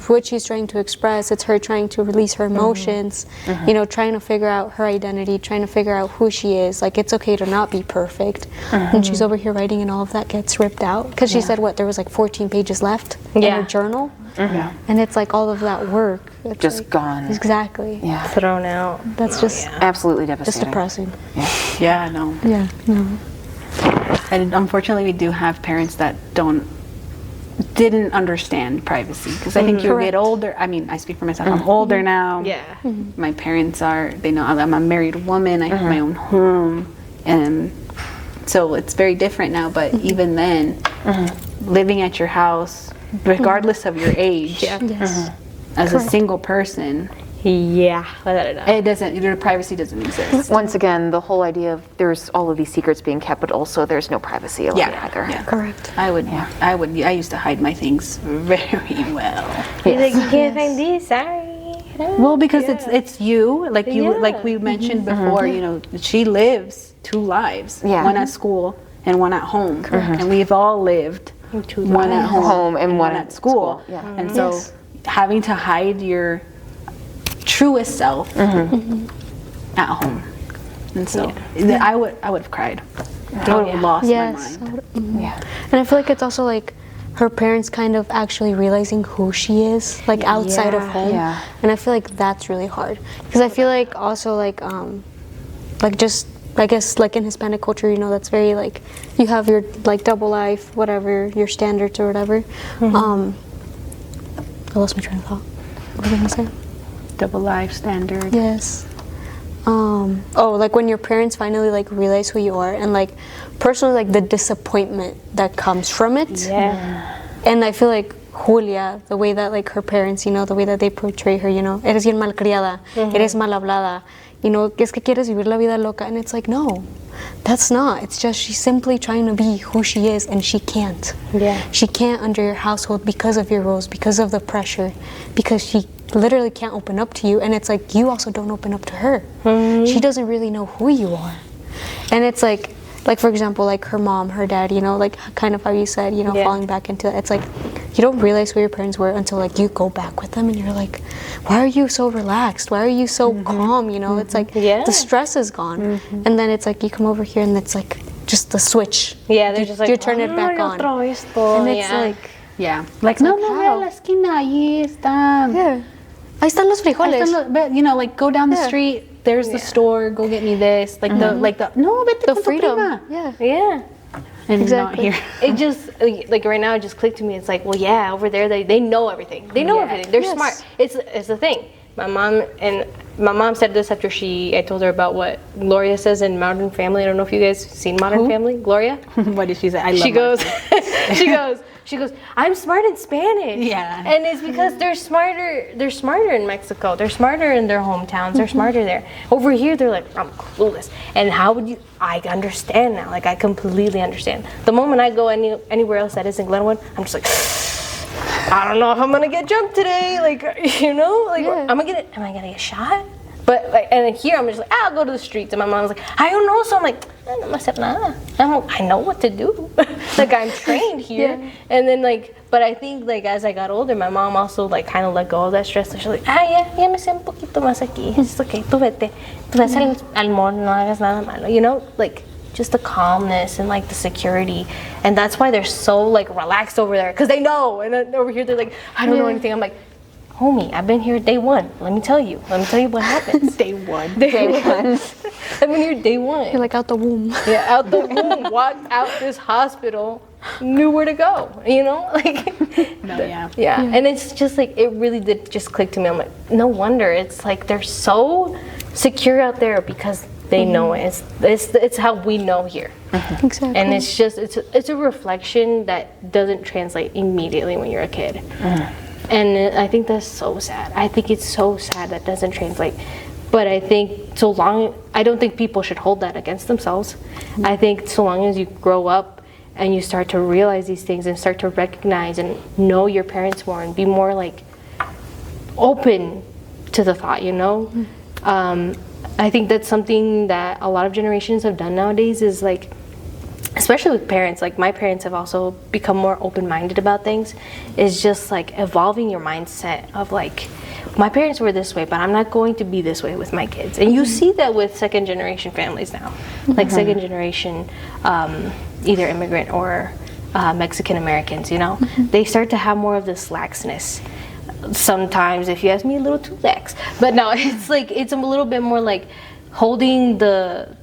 what she's trying to express. It's her trying to release her emotions, you know, trying to figure out her identity, trying to figure out who she is. Like, it's okay to not be perfect. And she's over here writing, and all of that gets ripped out. Because she said, there was like 14 pages left in her journal. And it's like all of that work. It's Just like, gone. Exactly. Yeah. Thrown out. That's just, Absolutely just devastating. depressing. Yeah, no. Yeah, no. And unfortunately, we do have parents that didn't understand privacy, because I think you get older. I mean, I speak for myself. I'm older now. Yeah. My parents they know I'm a married woman. I have my own home, and so it's very different now. But even then, living at your house, regardless of your age, as a single person, Yeah. Without a doubt. it doesn't. Your privacy doesn't exist. Once again, the whole idea of there's all of these secrets being kept, but also there's no privacy allowed either. Yeah. Correct. I used to hide my things very well. He's like, you can't find this, sorry. Well, because it's you, like like we mentioned before. You know, she lives 2 lives. Yeah. One at school and one at home, and we've all lived one at home and one at school. Yeah. And so having to hide your truest self at home, and so I would have cried. I would have lost my mind. And I feel like it's also like her parents kind of actually realizing who she is, like outside of home. Yeah. And I feel like that's really hard, because I feel like also like just, I guess, like in Hispanic culture, you know, that's very like, you have your like double life, whatever, your standards or whatever. I lost my train of thought. What was I gonna say? Double life standard. Yes. Like when your parents finally like realize who you are, and like personally like the disappointment that comes from it. Yeah. And I feel like Julia, the way that like her parents, you know, the way that they portray her, you know, eres bien malcriada, eres mal hablada, you know, que es que quieres vivir la vida loca, and it's like, no, that's not. It's just she's simply trying to be who she is, and she can't. Yeah. She can't under your household because of your roles, because of the pressure, because she literally can't open up to you, and it's like you also don't open up to her. She doesn't really know who you are, and it's like for example, like her mom, her dad, you know, like kind of how you said, you know, falling back into it. It's like you don't realize who your parents were until like you go back with them and you're like, why are you so relaxed? Why are you so calm? You know, it's like the stress is gone, and then it's like you come over here and it's like just the switch. Yeah, they're just like, you turn it back on, and it's like, like no, ve a la esquina, allí está. yeah, ahí están los frijoles. But you know, like go down the street. There's the store. Go get me this. Like the no, vete The con tu freedom. prima. Yeah. And Exactly. not here. It just like right now it just clicked to me. It's like, well, yeah, over there they know everything. They know everything. They're smart. It's the thing. My mom said this after I told her about what Gloria says in Modern Family. I don't know if you guys seen Modern Family. Gloria. What did she say? I love She goes, I'm smart in Spanish. Yeah. And it's because they're smarter in Mexico. They're smarter in their hometowns. They're smarter there. Over here, they're like, I'm clueless. And how would I understand now. Like, I completely understand. The moment I go anywhere else that isn't Glenwood, I'm just like, I don't know if I'm gonna get jumped today. Like, you know, like, am I gonna get shot? But like, and then here I'm just like, I'll go to the streets. And my mom's like, I don't know. So I'm like, no me hacer nada. I know what to do. Like, I'm trained here. And then like, but I think like as I got older, my mom also like kind of let go of that stress. So she's like, ya me sé un poquito más aquí. It's okay, tú vete. Tú ves al mall, no hagas nada malo. You know, like just the calmness and like the security. And that's why they're so like relaxed over there, because they know. And then over here they're like, I don't know anything. I'm like, homie, I've been here day one. Let me tell you what happens. day one. I've been here day one. You're like out the womb. Yeah, out the womb, walked out this hospital, knew where to go, you know? Like, yeah. And it's just like, it really did just click to me. I'm like, no wonder. It's like they're so secure out there because they know it. It's how we know here. Exactly. And it's just, it's a reflection that doesn't translate immediately when you're a kid. And I think that's so sad. I think it's so sad that doesn't translate. But I think I don't think people should hold that against themselves. I think so long as you grow up and you start to realize these things and start to recognize and know your parents more and be more like open to the thought, you know? I think that's something that a lot of generations have done nowadays is like, especially with parents, like my parents have also become more open-minded about things, is just like evolving your mindset of like, my parents were this way, but I'm not going to be this way with my kids. And you see that with second generation families now, like second generation, either immigrant or Mexican Americans, you know, they start to have more of this laxness. Sometimes, if you ask me, a little too lax, but no, it's like, it's a little bit more like holding the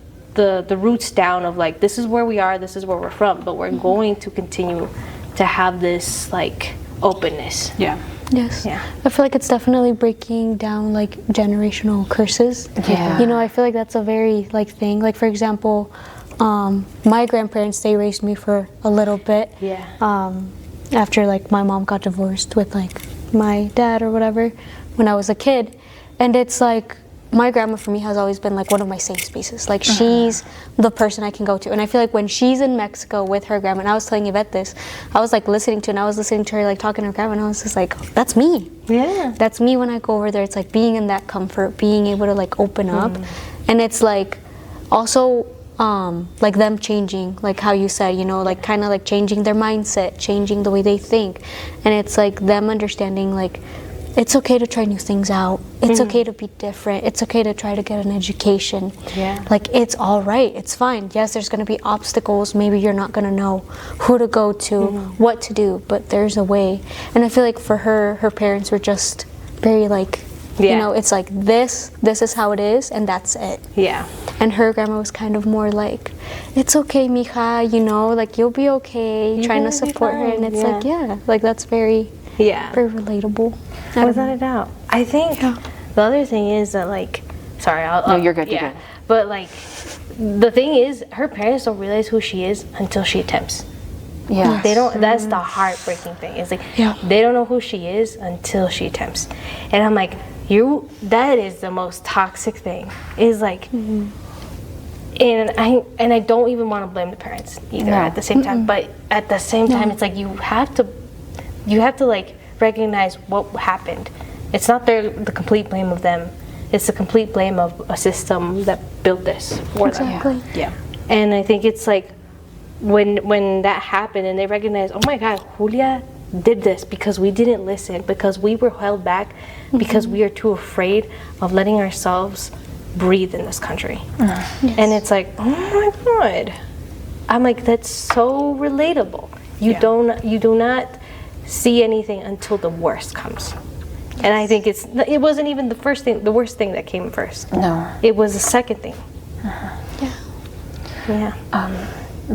roots down of like, this is where we are, this is where we're from, but we're going to continue to have this like openness. Yeah. Yes. Yeah. I feel like it's definitely breaking down like generational curses. Yeah. You know, I feel like that's a very like thing. Like for example, my grandparents, they raised me for a little bit. Yeah. After like my mom got divorced with like my dad or whatever when I was a kid. And it's like, my grandma for me has always been like one of my safe spaces. Like she's the person I can go to. And I feel like when she's in Mexico with her grandma, and I was telling Yvette this, I was like listening to her like talking to her grandma, and I was just like, that's me. Yeah. That's me when I go over there. It's like being in that comfort, being able to like open up. And it's like also like them changing, like how you said, you know, like kind of like changing their mindset, changing the way they think. And it's like them understanding like, it's okay to try new things out. It's okay to be different. It's okay to try to get an education. Yeah. Like, it's all right. It's fine. Yes, there's going to be obstacles. Maybe you're not going to know who to go to, what to do, but there's a way. And I feel like for her parents were just very like, you know, it's like this is how it is, and that's it. Yeah. And her grandma was kind of more like, it's okay, mija, you know, like, you'll be okay, trying to support her. And it's like, like, that's very relatable. Without a doubt. I think the other thing is that like, sorry, No, you're good. Yeah, You're good. but like, the thing is, her parents don't realize who she is until she attempts. Yeah. They don't. That's the heartbreaking thing. It's like they don't know who she is until she attempts. And I'm like, that is the most toxic thing. Is like, and I don't even want to blame the parents either at the same time. But at the same time, it's like you have to like recognize what happened. It's not the complete blame of them. It's the complete blame of a system that built this for them. Yeah. And I think it's like when that happened and they recognize, oh my God, Julia did this because we didn't listen, because we were held back, because we are too afraid of letting ourselves breathe in this country. And it's like, oh my God. I'm like, that's so relatable. You do not see anything until the worst comes. And I think it wasn't even the worst thing that came first. No. It was the second thing.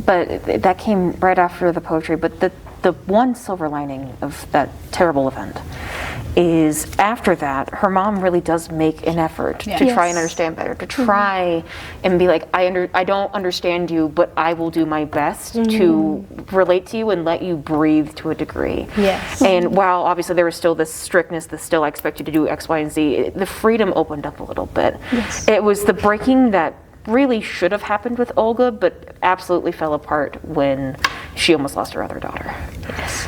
But that came right after the poetry. But the one silver lining of that terrible event is after that, her mom really does make an effort to try and understand better, to try and be like, I don't understand you, but I will do my best to relate to you and let you breathe to a degree. Yes. And while obviously there was still this strictness, that still I expect you to do X, Y, and Z, the freedom opened up a little bit. Yes. It was the breaking that really should have happened with Olga, but absolutely fell apart when she almost lost her other daughter. Yes.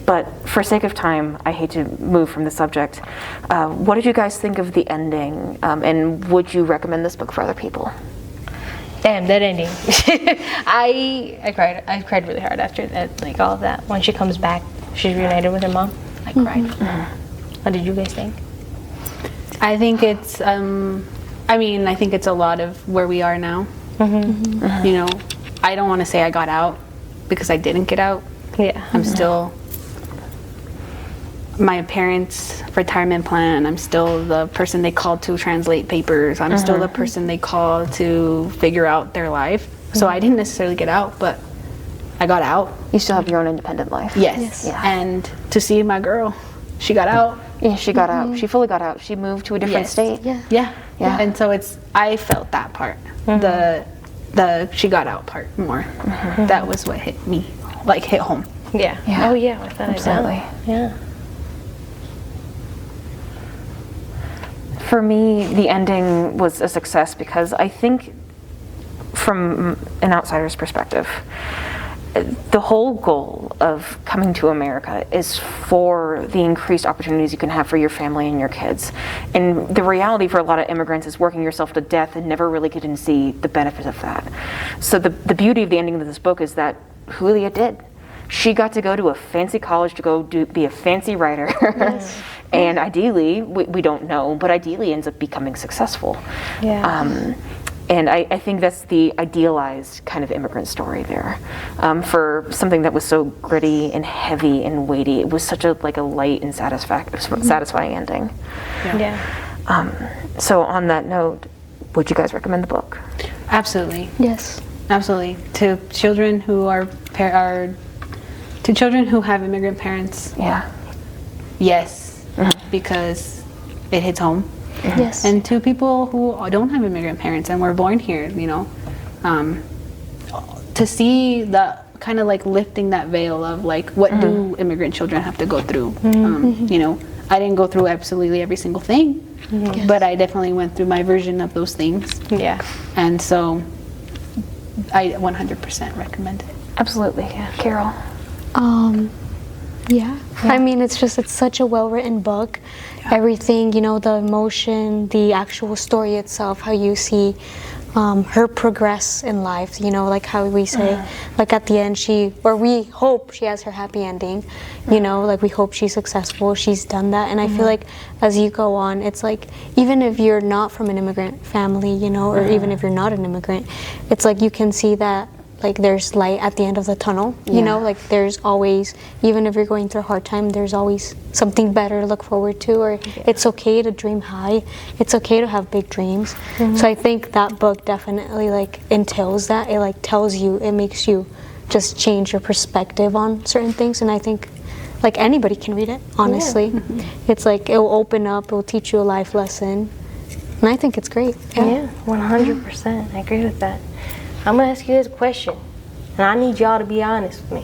But for sake of time, I hate to move from the subject. What did you guys think of the ending? And would you recommend this book for other people? Damn, that ending. I cried. I cried really hard after that, like all of that. When she comes back, she's reunited with her mom. I cried. What did you guys think? I think it's, I think it's a lot of where we are now. You know, I don't want to say I got out because I didn't get out. Yeah. I'm still my parents' retirement plan. I'm still the person they call to translate papers. I'm still the person they call to figure out their life. So I didn't necessarily get out, but I got out. You still have your own independent life. Yes. Yeah. And to see my girl, she got out. Yeah, she got out. She fully got out. She moved to a different state. Yeah. And so I felt that part. The she got out part more. That was what hit me, like hit home. Yeah. Oh yeah, without Absolutely. Yeah. For me, the ending was a success because I think from an outsider's perspective, the whole goal of coming to America is for the increased opportunities you can have for your family and your kids. And the reality for a lot of immigrants is working yourself to death and never really getting to see the benefit of that. So the beauty of the ending of this book is that Julia did. She got to go to a fancy college to be a fancy writer. And ideally, we don't know, but ideally ends up becoming successful. Yeah. And I think that's the idealized kind of immigrant story there. For something that was so gritty and heavy and weighty, it was such a light and satisfying ending. So on that note, would you guys recommend the book? Absolutely. Yes. Absolutely. To children who to children who have immigrant parents. Yeah. Yes, because it hits home. Yes. And to people who don't have immigrant parents and were born here, you know, to see the kind of lifting that veil of what do immigrant children have to go through. You know, I didn't go through absolutely every single thing, but I definitely went through my version of those things. Yeah. And so I 100% recommend it. Absolutely. Yeah. Carol? Yeah. I mean, it's such a well-written book. Everything, you know, the emotion, the actual story itself, how you see her progress in life, you know, like how we say, at the end we hope she has her happy ending, you know, we hope she's successful, she's done that. And I feel like as you go on, it's even if you're not from an immigrant family, you know, or even if you're not an immigrant, it's you can see that there's light at the end of the tunnel, you know, there's always, even if you're going through a hard time, there's always something better to look forward to, or it's okay to dream high, it's okay to have big dreams. So I think that book definitely entails that. It tells you, it makes you just change your perspective on certain things. And I think anybody can read it, honestly. It's it'll open up, it'll teach you a life lesson, and I think it's great. Yeah, 100%. I agree with that. I'm gonna ask you this question. And I need y'all to be honest with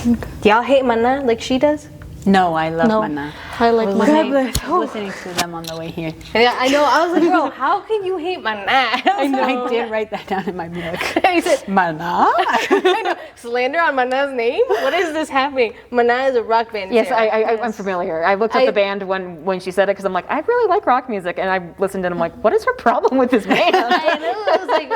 me. Do y'all hate Maná like she does? No, I love No. Maná. I like I Maná. was listening to them on the way here. Yeah, I know. I was like, bro, how can you hate Maná? I did write that down in my book. He said, Maná? I know. Slander on Maná's name? What is this happening? Maná is a rock band. Yes, Sarah. I'm familiar. I looked up the band when she said it because I'm like, I really like rock music, and I listened and I'm like, what is her problem with this band? I know. I was like,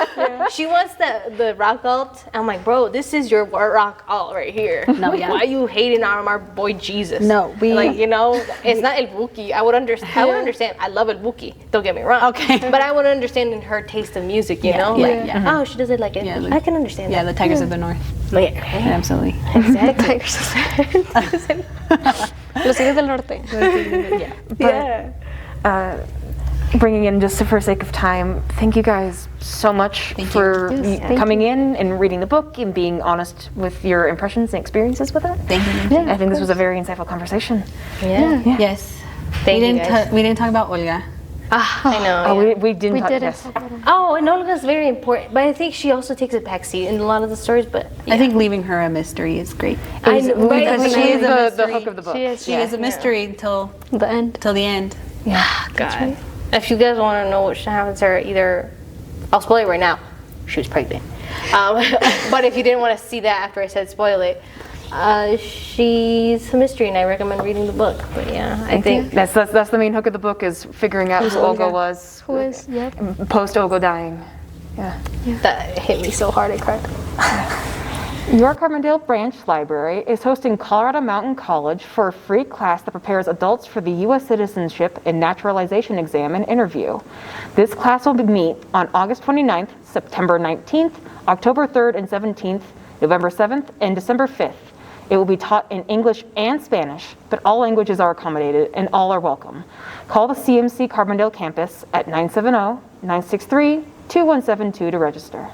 she wants the rock alt. I'm like, bro, this is your rock alt right here. No, yeah. Why are you hating on our boy Jesus? No, we- like, you know, it's not El Buki. I would understand. I love El Buki. Don't get me wrong. Okay. But I would understand in her taste of music. You know, yeah, like, yeah. oh, she doesn't like it. Yeah, I can understand Yeah, that. the Tigers of the North. Yeah. Absolutely. Exactly. Los Tigres del Norte. Yeah. Bringing in just for sake of time, thank you guys so much for coming in and reading the book and being honest with your impressions and experiences with it. Thank you. I think this was a very insightful conversation. Yeah. Yes. Thank you, guys. We didn't talk about Olga. I know. Oh, yeah. we didn't We talk didn't yes. talk about it. Oh, and Olga's very important, but I think she also takes a backseat in a lot of the stories. But I think leaving her a mystery is great. I know, right? Because Like, she is the mystery. hook of the book. She is a mystery until The end. the end. God. If you guys want to know what happens to her, either I'll spoil it right now. She was pregnant. But if you didn't want to see that after I said spoil it, she's a mystery, and I recommend reading the book. But yeah, I think That's the main hook of the book is figuring out who Olga was Who is? Yep. post Olga dying. Yeah. that hit me so hard I cried. Your Carbondale Branch Library is hosting Colorado Mountain College for a free class that prepares adults for the U.S. Citizenship and Naturalization Exam and Interview. This class will meet on August 29th, September 19th, October 3rd and 17th, November 7th, and December 5th. It will be taught in English and Spanish, but all languages are accommodated and all are welcome. Call the CMC Carbondale campus at 970-963-2172 to register.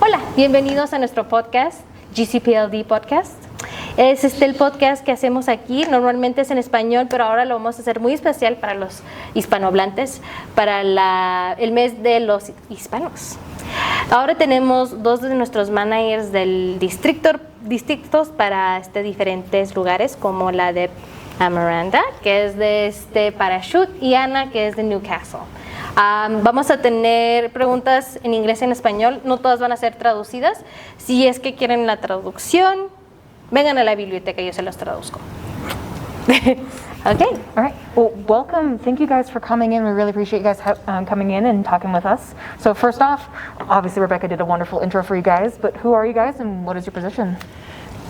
Hola, bienvenidos a nuestro podcast, GCPLD Podcast. Es el podcast que hacemos aquí, normalmente es en español, pero ahora lo vamos a hacer muy especial para los hispanohablantes, para el mes de los hispanos. Ahora tenemos dos de nuestros managers del distritos para diferentes lugares, como la de Amaranda, que es de Parachute, y Ana, que es de Newcastle. Vamos a tener preguntas en inglés y en español, no todas van a ser traducidas. Si es que quieren la traducción, vengan a la biblioteca y yo se los traduzco. Okay. All right. Well, welcome. Thank you guys for coming in. We really appreciate you guys coming in and talking with us. So first off, obviously Rebecca did a wonderful intro for you guys, but who are you guys and what is your position?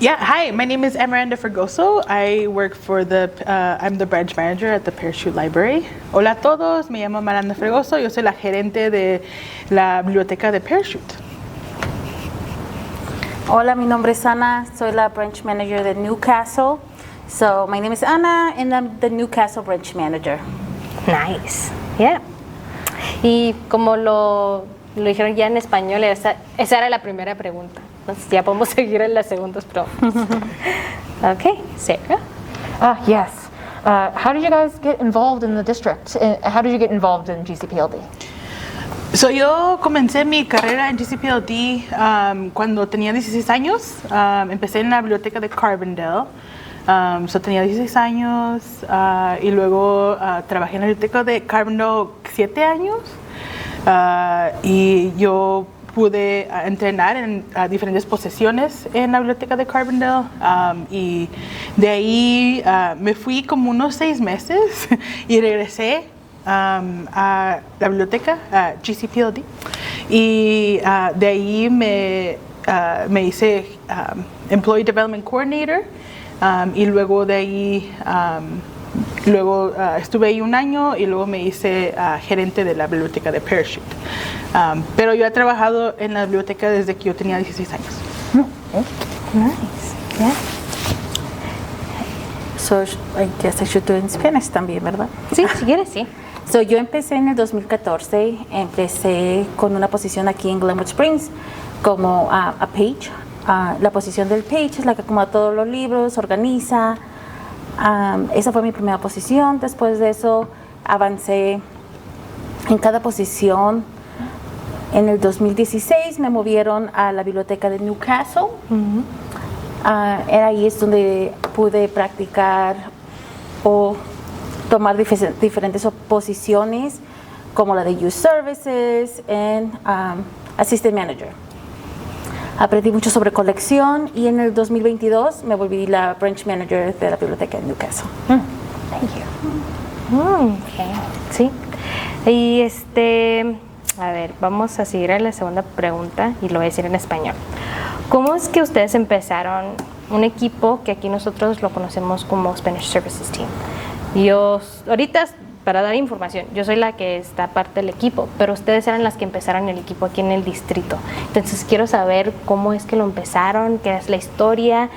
Yeah, hi, my name is Amaranda Fregoso. I work for I'm the branch manager at the Parachute Library. Hola a todos, me llamo Amaranda Fregoso, yo soy la gerente de la biblioteca de Parachute. Hola, mi nombre es Ana, soy la branch manager de Newcastle. So my name is Ana and I'm the Newcastle branch manager. Nice. Yeah. Y como lo dijeron ya en español, esa era la primera pregunta. Entonces ya podemos seguir en las segundas preguntas. Okay, Sarah. Yes. How did you guys get involved in the district? How did you get involved in GCPLD? So yo comencé mi carrera en GCPLD cuando tenía 16 años. Empecé en la biblioteca de Carbondale. So tenía 16 años y luego trabajé en la biblioteca de Carbondale 7 años. Y yo pude entrenar en diferentes posiciones en la biblioteca de Carbondale y de ahí me fui como unos 6 meses y regresé a la biblioteca, a GCPLD, y de ahí me hice Employee Development Coordinator y luego de ahí estuve ahí un año y luego me hice gerente de la biblioteca de Parachute. Pero yo he trabajado en la biblioteca desde que yo tenía 16 años. Nice. Yeah. So I guess I should do it in Spanish también, ¿verdad? Sí, si quieres, sí. So yo empecé en el 2014, empecé con una posición aquí en Glenwood Springs como a page. La posición del page es la que acomoda todos los libros, organiza. Esa fue mi primera posición. Después de eso avancé en cada posición. En el 2016 me movieron a la biblioteca de Newcastle. Era ahí es donde pude practicar o tomar diferentes posiciones como la de Youth Services y Assistant Manager. Aprendí mucho sobre colección y en el 2022 me volví la Branch Manager de la biblioteca de Newcastle. Thank you. Okay. Sí. Y a ver, vamos a seguir a la segunda pregunta y lo voy a decir en español. ¿Cómo es que ustedes empezaron un equipo que aquí nosotros lo conocemos como Spanish Services Team? Yo, ahorita, para dar información, yo soy la que está parte del equipo, pero ustedes eran las que empezaron el equipo aquí en el distrito. Entonces quiero saber cómo es que lo empezaron, qué es la historia,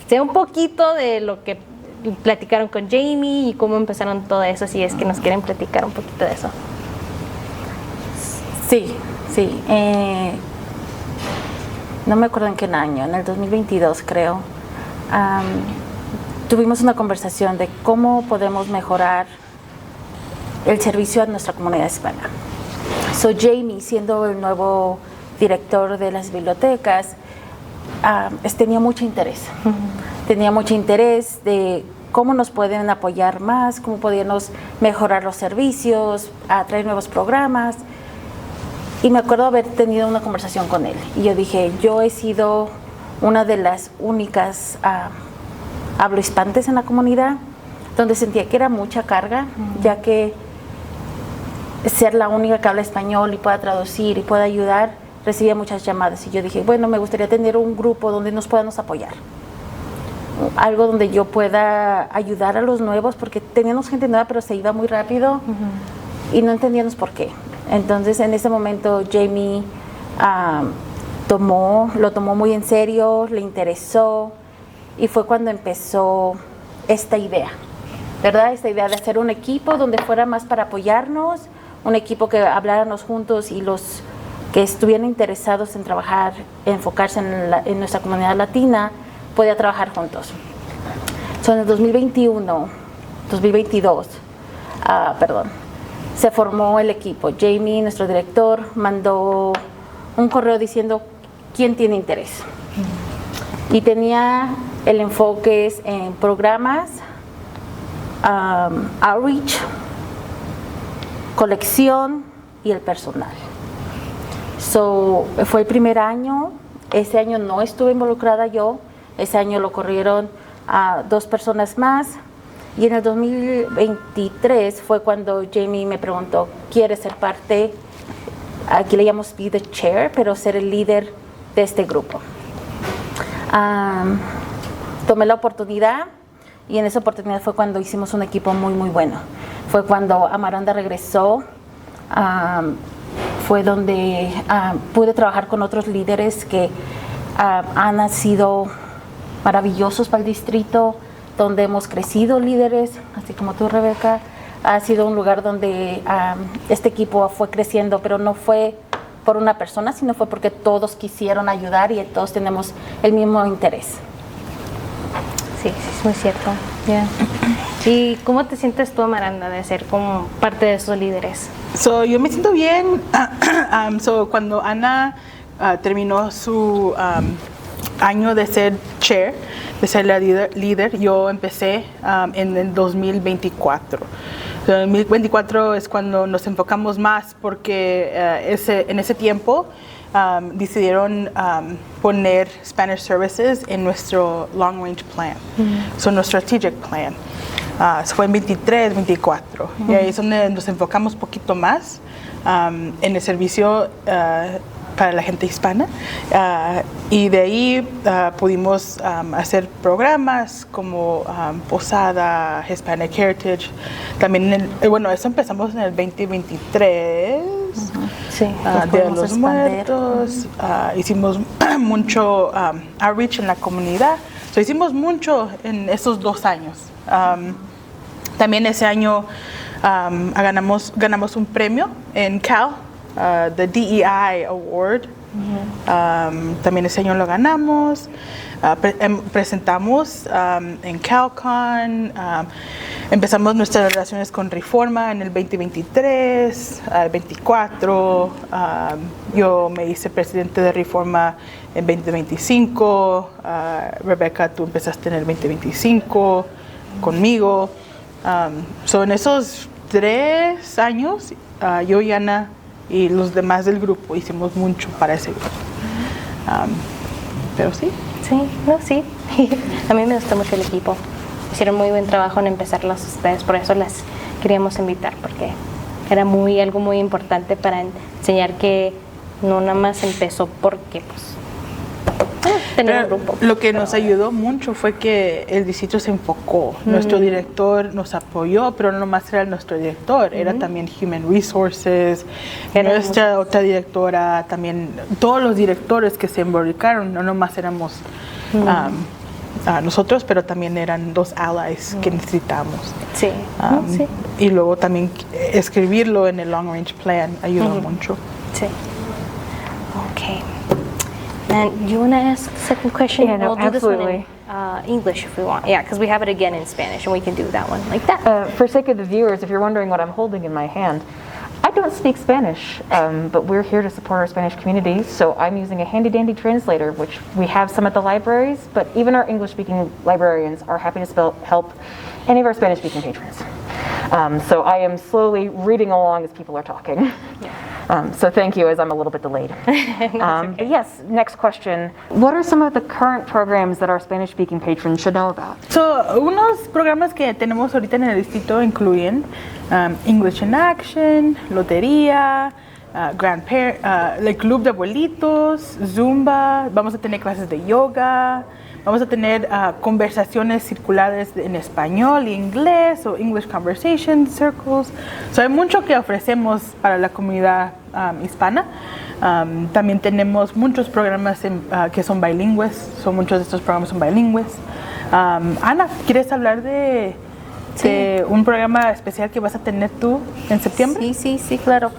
sé un poquito de lo que platicaron con Jamie y cómo empezaron todo eso, si es que nos quieren platicar un poquito de eso. Sí. No me acuerdo en qué año, en el 2022 creo. Tuvimos una conversación de cómo podemos mejorar el servicio a nuestra comunidad hispana. So Jamie, siendo el nuevo director de las bibliotecas, tenía mucho interés. Tenía mucho interés de cómo nos pueden apoyar más, cómo podíamos mejorar los servicios, traer nuevos programas. Y me acuerdo haber tenido una conversación con él. Y yo dije, yo he sido una de las únicas hablohispantes en la comunidad, donde sentía que era mucha carga, ya que ser la única que habla español y pueda traducir y pueda ayudar, recibía muchas llamadas. Y yo dije, bueno, me gustaría tener un grupo donde nos podamos apoyar. Algo donde yo pueda ayudar a los nuevos, porque teníamos gente nueva, pero se iba muy rápido y no entendíamos por qué. Entonces, en ese momento, Jamie lo tomó muy en serio, le interesó, y fue cuando empezó esta idea, ¿verdad? Esta idea de hacer un equipo donde fuera más para apoyarnos, un equipo que habláramos juntos y los que estuvieran interesados en trabajar, enfocarse en nuestra comunidad latina, podía trabajar juntos. En el 2022, se formó el equipo. Jamie, nuestro director, mandó un correo diciendo quién tiene interés. Y tenía el enfoque en programas, outreach, colección y el personal. Fue el primer año. Ese año no estuve involucrada yo. Ese año lo corrieron a 2 personas más. Y en el 2023 fue cuando Jamie me preguntó, ¿quieres ser parte? Aquí le llamamos be the chair, pero ser el líder de este grupo. Tomé la oportunidad y en esa oportunidad fue cuando hicimos un equipo muy, muy bueno. Fue cuando Amaranda regresó, fue donde pude trabajar con otros líderes que han sido maravillosos para el distrito, donde hemos crecido líderes, así como tú, Rebeca. Ha sido un lugar donde este equipo fue creciendo, pero no fue por una persona, sino fue porque todos quisieron ayudar y todos tenemos el mismo interés. Sí, es muy cierto. Yeah. ¿Y cómo te sientes tú, Amaranda, de ser como parte de esos líderes? Yo me siento bien. Cuando Ana terminó su año de ser chair, de ser la líder, yo empecé en el 2024. El 2024 es cuando nos enfocamos más porque en ese tiempo decidieron poner Spanish Services en nuestro Long Range Plan, nuestro Strategic Plan. Fue en 23, 24. Y ahí es donde nos enfocamos un poquito más en el servicio para la gente hispana, y de ahí pudimos hacer programas como Posada, Hispanic Heritage. También, eso empezamos en el 2023, Día de los Muertos. Hicimos mucho outreach en la comunidad. Hicimos mucho en esos 2 años. También ese año ganamos un premio en Cal, the DEI Award. También ese año lo ganamos. presentamos en CalCon, empezamos nuestras relaciones con Reforma en el 2023, 24, yo me hice presidente de Reforma en 2025, Rebecca, tú empezaste en el 2025 conmigo. En esos 3 años, yo y Ana y los demás del grupo hicimos mucho para ese grupo. Pero sí. Sí, no, sí. A mí me gustó mucho el equipo. Hicieron muy buen trabajo en empezarlas ustedes, por eso las queríamos invitar, porque era algo muy importante para enseñar que no nada más empezó porque pues tener un grupo. Lo que nos ayudó mucho fue que el distrito se enfocó. Nuestro director nos apoyó, pero no nomás era nuestro director, era también Human Resources, nuestra otra directora, también todos los directores que se involucraron, no nomás éramos nosotros, pero también eran 2 allies que necesitamos. Sí. Sí. Y luego también escribirlo en el Long Range Plan ayudó mucho. Sí. Okay. And you want to ask the second question? Yeah, no, we'll do absolutely. this one in English if we want. Yeah, because we have it again in Spanish, and we can do that one like that. For sake of the viewers, if you're wondering what I'm holding in my hand, I don't speak Spanish, but we're here to support our Spanish community, so I'm using a handy-dandy translator, which we have some at the libraries, but even our English-speaking librarians are happy to help any of our Spanish-speaking patrons. So I am slowly reading along as people are talking. So thank you, as I'm a little bit delayed. But yes, next question. What are some of the current programs that our Spanish-speaking patrons should know about? Unos programas que tenemos ahorita en el distrito incluyen English in Action, Lotería, el Club de Abuelitos, Zumba, vamos a tener clases de yoga, vamos a tener conversaciones circulares en español e inglés o English Conversation Circles. Hay mucho que ofrecemos para la comunidad hispana. También tenemos muchos programas que son bilingües, muchos de estos programas son bilingües. Ana, ¿quieres hablar de un programa especial que vas a tener tú en septiembre? Sí, claro.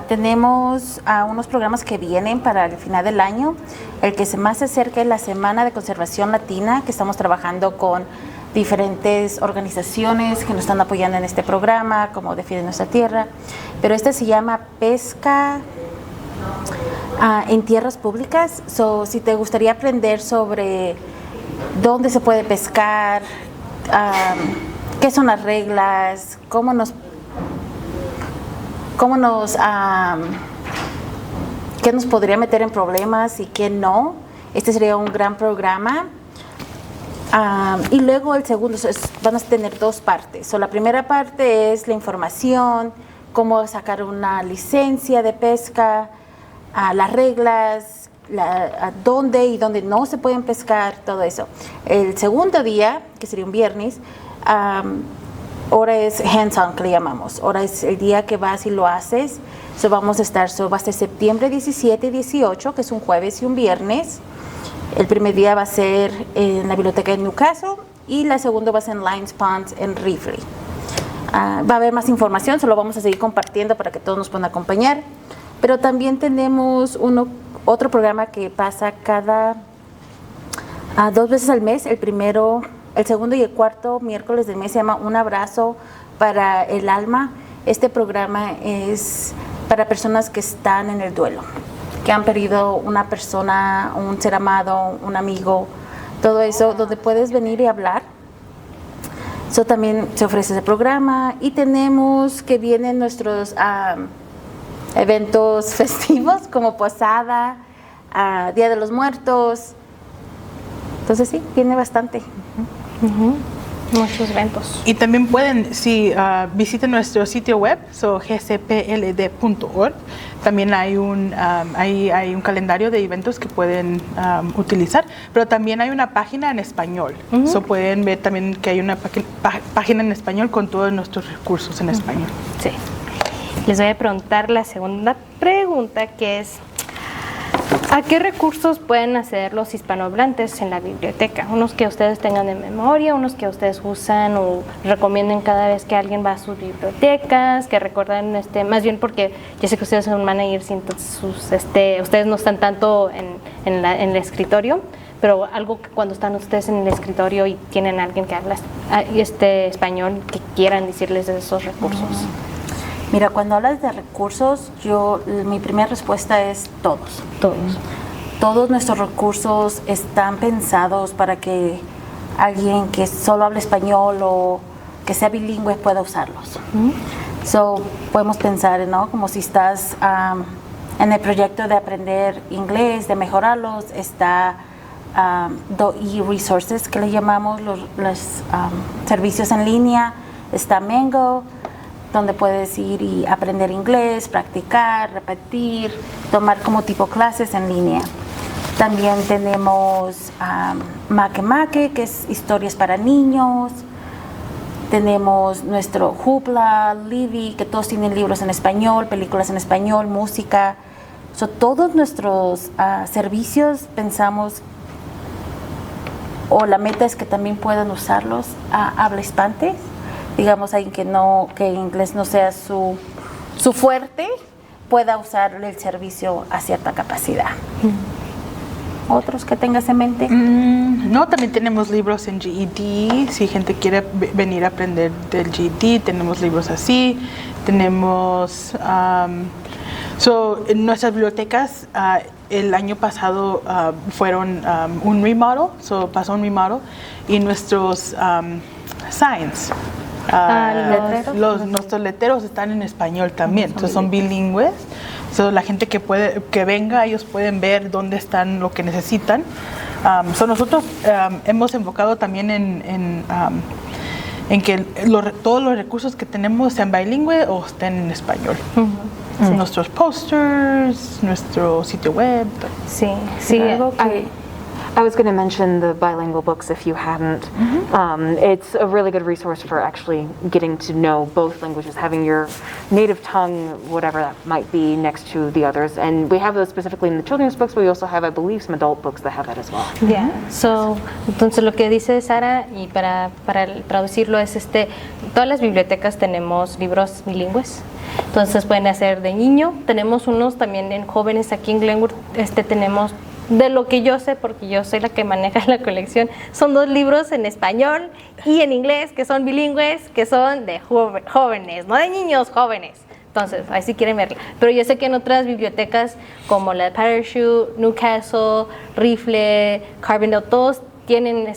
Tenemos unos programas que vienen para el final del año. El que más se acerca es la Semana de Conservación Latina, que estamos trabajando con diferentes organizaciones que nos están apoyando en este programa, como Defiende Nuestra Tierra. Pero este se llama Pesca en Tierras Públicas. Si te gustaría aprender sobre dónde se puede pescar, qué son las reglas, qué nos podría meter en problemas y qué no. Este sería un gran programa. Y luego el segundo, van a tener 2 partes. La primera parte es la información, cómo sacar una licencia de pesca, las reglas, dónde y dónde no se pueden pescar, todo eso. El segundo día, que sería un viernes, ahora es hands-on, que le llamamos. Ahora es el día que vas y lo haces. Vamos a estar, va a ser septiembre 17 y 18, que es un jueves y un viernes. El primer día va a ser en la biblioteca de Newcastle y la segunda va a ser en Lions Pond en Rifley. Va a haber más información, se lo vamos a seguir compartiendo para que todos nos puedan acompañar. Pero también tenemos otro programa que pasa cada 2 veces al mes. El segundo y el cuarto miércoles del mes se llama Un Abrazo para el Alma. Este programa es para personas que están en el duelo, que han perdido una persona, un ser amado, un amigo, todo eso, donde puedes venir y hablar. También se ofrece ese programa. Y tenemos que vienen nuestros eventos festivos como Posada, Día de los Muertos. Entonces sí, viene bastante. Muchos eventos. Y también pueden, visiten nuestro sitio web, gcpld.org. También hay un calendario de eventos que pueden utilizar, pero también hay una página en español. Pueden ver también que hay una página en español con todos nuestros recursos en español. Sí. Les voy a preguntar la segunda pregunta, que es: ¿a qué recursos pueden acceder los hispanohablantes en la biblioteca? Unos que ustedes tengan de memoria, unos que ustedes usan o recomienden cada vez que alguien va a sus bibliotecas, que recuerdan, más bien porque yo sé que ustedes son managers y entonces ustedes no están tanto en el escritorio, pero algo que cuando están ustedes en el escritorio y tienen a alguien que habla español, que quieran decirles de esos recursos. Mira, cuando hablas de recursos, mi primera respuesta es todos. Todos nuestros recursos están pensados para que alguien que solo habla español o que sea bilingüe pueda usarlos. So, podemos pensar, ¿no? Como si estás en el proyecto de aprender inglés, de mejorarlos, está e-resources, que le llamamos los servicios en línea, está Mango, donde puedes ir y aprender inglés, practicar, repetir, tomar como tipo clases en línea. También tenemos Make, que es historias para niños. Tenemos nuestro Hoopla, Livy, que todos tienen libros en español, películas en español, música. Todos nuestros servicios pensamos, o la meta es que también puedan usarlos a habla hispante. Digamos, alguien que inglés no sea su fuerte, pueda usar el servicio a cierta capacidad. ¿Otros que tengas en mente? No, también tenemos libros en GED. Si gente quiere venir a aprender del GED, tenemos libros así. Tenemos... en nuestras bibliotecas, el año pasado fueron un remodel, pasó un remodel, y nuestros signs, nuestros letreros están en español también, son bilingües. La gente que venga, ellos pueden ver dónde están lo que necesitan. Nosotros hemos enfocado también en que todos los recursos que tenemos sean bilingües o estén en español. Nuestros posters, nuestro sitio web. Sí. I was going to mention the bilingual books if you hadn't. It's a really good resource for actually getting to know both languages, having your native tongue, whatever that might be, next to the others. And we have those specifically in the children's books, but we also have, I believe, some adult books that have that as well. Yeah. Entonces lo que dice Sara, y para traducirlo es todas las bibliotecas tenemos libros bilingües. Entonces pueden hacer de niño. Tenemos unos también en jóvenes aquí en Glenwood. Tenemos, de lo que yo sé, porque yo soy la que maneja la colección, son 2 libros en español y en inglés que son bilingües, que son de jóvenes, no de niños, jóvenes. Entonces, ahí sí quieren verla. Pero yo sé que en otras bibliotecas como la de Parachute, Newcastle, Rifle, Carbondale, todos tienen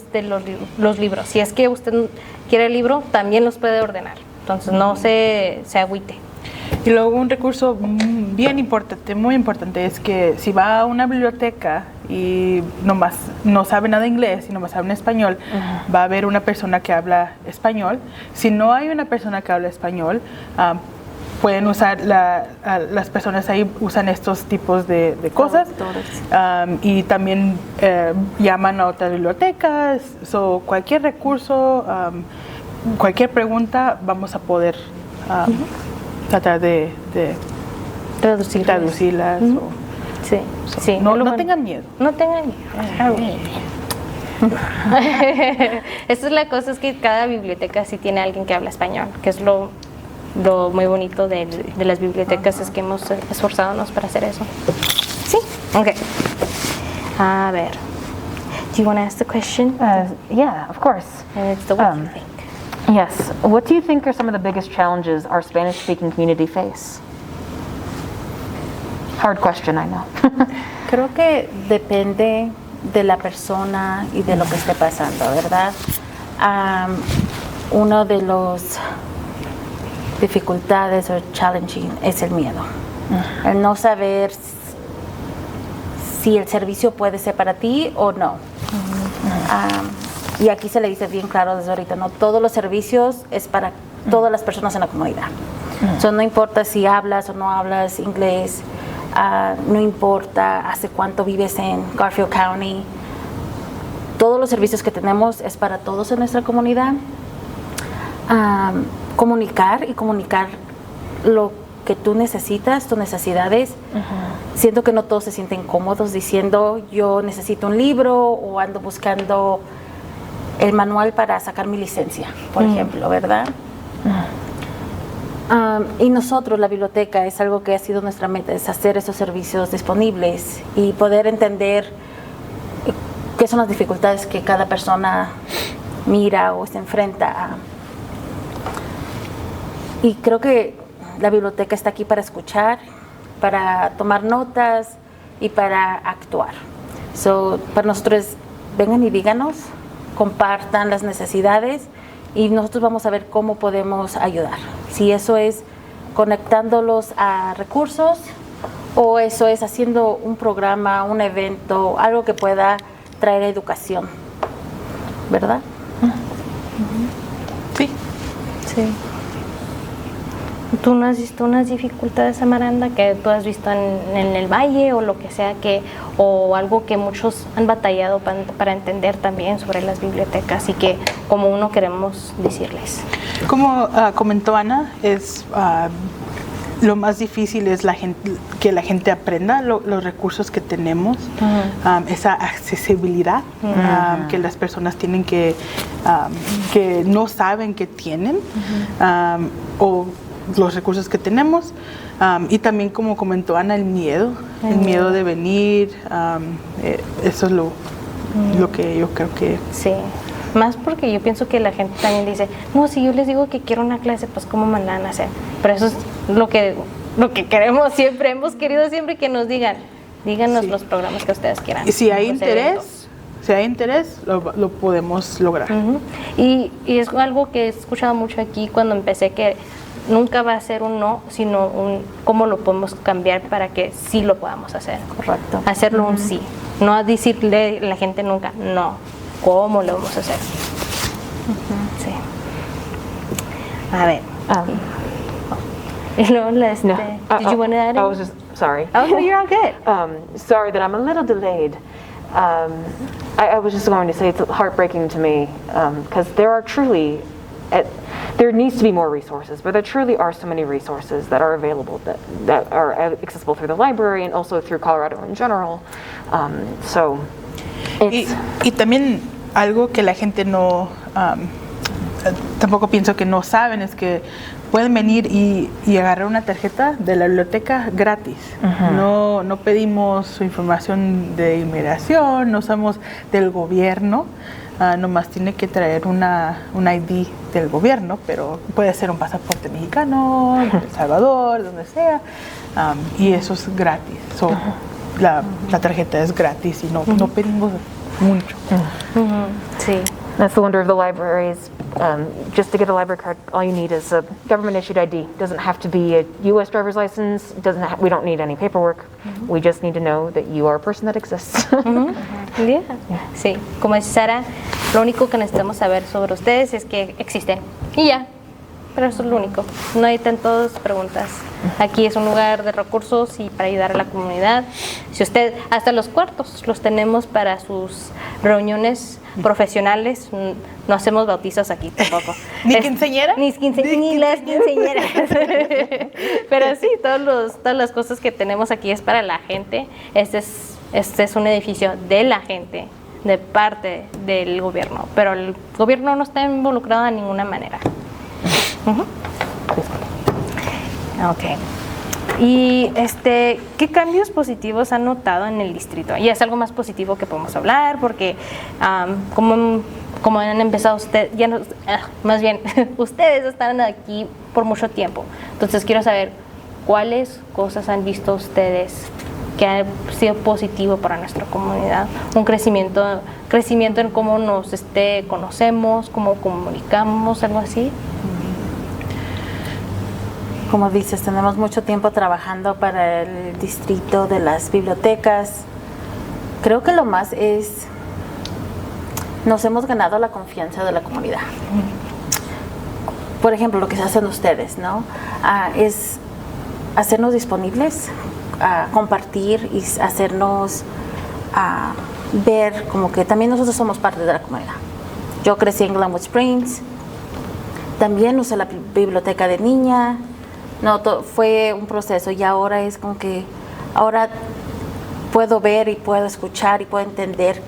los libros. Si es que usted quiere el libro, también los puede ordenar. Entonces, no se agüite. Y luego un recurso bien importante, muy importante, es que si va a una biblioteca y nomás no sabe nada de inglés y nomás habla español, va a haber una persona que habla español. Si no hay una persona que habla español, pueden usar, las personas ahí usan estos tipos de cosas. Y también llaman a otras bibliotecas. Cualquier recurso, cualquier pregunta, vamos a poder tratar de traducirlas. Sí. No tengan miedo. No tengan miedo. Esta es la cosa, es que cada biblioteca sí tiene alguien que habla español, que es lo muy bonito de las bibliotecas, es que hemos esforzado para hacer eso. Sí. Ok. A ver. Do you want to ask the question? Yeah, of course. And it's the what do you think? Yes. What do you think are some of the biggest challenges our Spanish-speaking community face? Hard question, I know. Creo que depende de la persona y de lo que esté pasando, ¿verdad? Uno de los dificultades o challenging es el miedo. El no saber si el servicio puede ser para ti o no. Y aquí se le dice bien claro desde ahorita, no todos los servicios es para todas las personas en la comunidad. No importa si hablas o no hablas inglés, no importa hace cuánto vives en Garfield County, todos los servicios que tenemos es para todos en nuestra comunidad. Comunicar lo que tú necesitas, tus necesidades. Siento que no todos se sienten cómodos diciendo yo necesito un libro o ando buscando el manual para sacar mi licencia, por ejemplo, ¿verdad? Y nosotros, la biblioteca, es algo que ha sido nuestra meta, es hacer esos servicios disponibles y poder entender qué son las dificultades que cada persona mira o se enfrenta. Y creo que la biblioteca está aquí para escuchar, para tomar notas y para actuar. Para nosotros, vengan y díganos, compartan las necesidades y nosotros vamos a ver cómo podemos ayudar. Si eso es conectándolos a recursos o eso es haciendo un programa, un evento, algo que pueda traer educación, ¿verdad? Sí. Sí. ¿Tú no has visto unas dificultades, Amaranda, que tú has visto en el valle o lo que sea, o algo que muchos han batallado para entender también sobre las bibliotecas y que como uno queremos decirles? Como comentó Ana, lo más difícil es que la gente aprenda los recursos que tenemos, esa accesibilidad que las personas tienen que no saben que tienen, o los recursos que tenemos, y también como comentó Ana, el miedo de venir, eso es lo que yo creo que... Sí, más porque yo pienso que la gente también dice, no, si yo les digo que quiero una clase, pues ¿cómo me la van a hacer? Pero eso es lo que queremos siempre, hemos querido siempre que nos díganos los programas que ustedes quieran. Y si hay interés, lo podemos lograr. Y es algo que he escuchado mucho aquí cuando empecé, que nunca va a ser un no, sino un cómo lo podemos cambiar para que sí lo podamos hacer. Correcto. Hacerlo un sí. No decirle a la gente nunca no. ¿Cómo lo vamos a hacer? Sí. A ver. Y luego did you want to add I was just sorry. Oh, no, you're all good. Sorry that I'm a little delayed. I was just going to say it's heartbreaking to me because there needs to be more resources, but there truly are so many resources that are available that are accessible through the library and also through Colorado in general. Y también algo que la gente no, tampoco pienso que no saben, es que pueden venir y agarrar una tarjeta de la biblioteca gratis. No pedimos su información de inmigración, no somos del gobierno. Nomás tiene que traer un ID del gobierno, pero puede ser un pasaporte mexicano, de El Salvador, donde sea, y eso es gratis. La tarjeta es gratis y no pedimos mucho. Sí. That's the wonder of the libraries. Just to get a library card, all you need is a government-issued ID. It doesn't have to be a U.S. driver's license. We don't need any paperwork. We just need to know that you are a person that exists. Yeah. Sí, como dice Sara, lo único que necesitamos saber sobre ustedes es que existen. Y ya, pero eso es lo único. No hay tantas preguntas. Aquí es un lugar de recursos y para ayudar a la comunidad. Si usted, hasta los cuartos los tenemos para sus reuniones profesionales. No hacemos bautizos aquí tampoco. ¿Ni quinceañera? Ni las quinceañeras. Pero sí, todas las cosas que tenemos aquí es para la gente. Este es un edificio de la gente, de parte del gobierno, pero el gobierno no está involucrado de ninguna manera. Ok. Y ¿qué cambios positivos han notado en el distrito? Y es algo más positivo que podemos hablar, porque como han empezado ustedes, más bien, ustedes están aquí por mucho tiempo. Entonces quiero saber cuáles cosas han visto ustedes que ha sido positivo para nuestra comunidad, un crecimiento en cómo nos conocemos, cómo comunicamos, algo así. Como dices, tenemos mucho tiempo trabajando para el distrito de las bibliotecas. Creo que lo más es, nos hemos ganado la confianza de la comunidad. Por ejemplo, lo que hacen ustedes, ¿no? Es hacernos disponibles, compartir y hacernos ver como que también nosotros somos parte de la comunidad. Yo crecí en Glenwood Springs, también usé la biblioteca de niña. No, fue un proceso y ahora es como que ahora puedo ver y puedo escuchar y puedo entender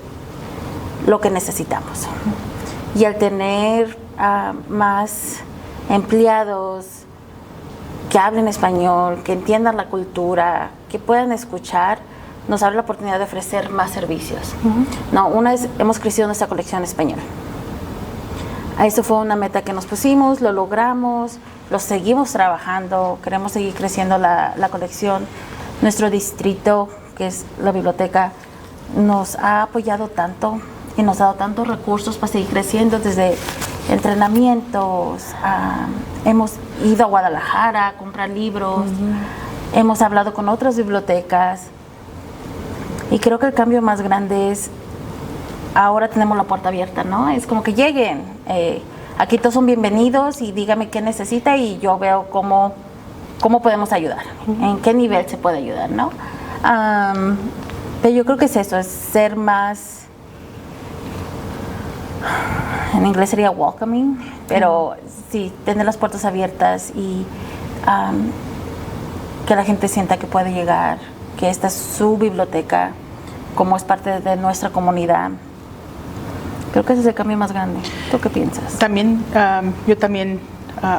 lo que necesitamos. Y al tener más empleados que hablen español, que entiendan la cultura, que puedan escuchar, nos abre la oportunidad de ofrecer más servicios. No, una es, hemos crecido nuestra colección en español. Eso fue una meta que nos pusimos, lo logramos, lo seguimos trabajando, queremos seguir creciendo la colección. Nuestro distrito, que es la biblioteca, nos ha apoyado tanto y nos ha dado tantos recursos para seguir creciendo, desde entrenamientos, hemos ido a Guadalajara a comprar libros, hemos hablado con otras bibliotecas, y creo que el cambio más grande es, ahora tenemos la puerta abierta, ¿no? Es como que lleguen, aquí todos son bienvenidos y dígame qué necesita y yo veo cómo podemos ayudar, en qué nivel se puede ayudar, ¿no? Pero yo creo que es eso, es ser más, en inglés sería welcoming, pero sí, tener las puertas abiertas y que la gente sienta que puede llegar, que esta es su biblioteca, como es parte de nuestra comunidad. Creo que ese es el cambio más grande. ¿Tú qué piensas? También, yo también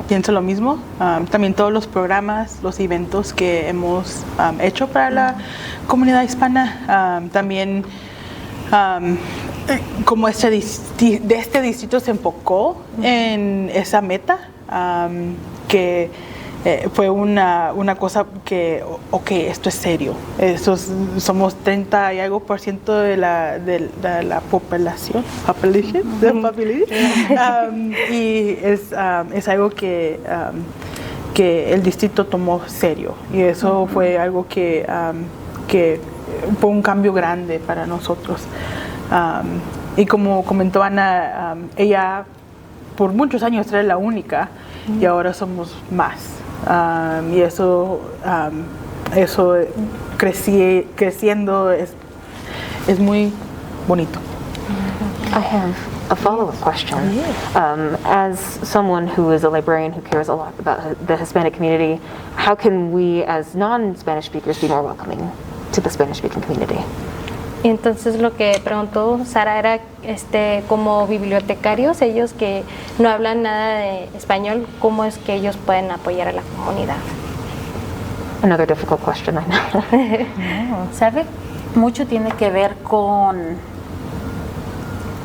pienso lo mismo. También todos los programas, los eventos que hemos hecho para la comunidad hispana, también como este distrito se enfocó en esa meta, que fue una cosa que, ok, esto es serio. Somos 30 y algo % de la población. Y es algo que el distrito tomó serio. Y eso fue algo que fue un cambio grande para nosotros. Y como comentó Ana, ella por muchos años era la única y ahora somos más. Y eso creciendo es muy bonito. I have a follow-up question. As someone who is a librarian who cares a lot about the Hispanic community, how can we as non-Spanish speakers be more welcoming to the Spanish-speaking community? Y entonces lo que preguntó Sara era, como bibliotecarios, ellos que no hablan nada de español, ¿cómo es que ellos pueden apoyar a la comunidad? Another difficult question, I know. ¿Sabe? Mucho tiene que ver con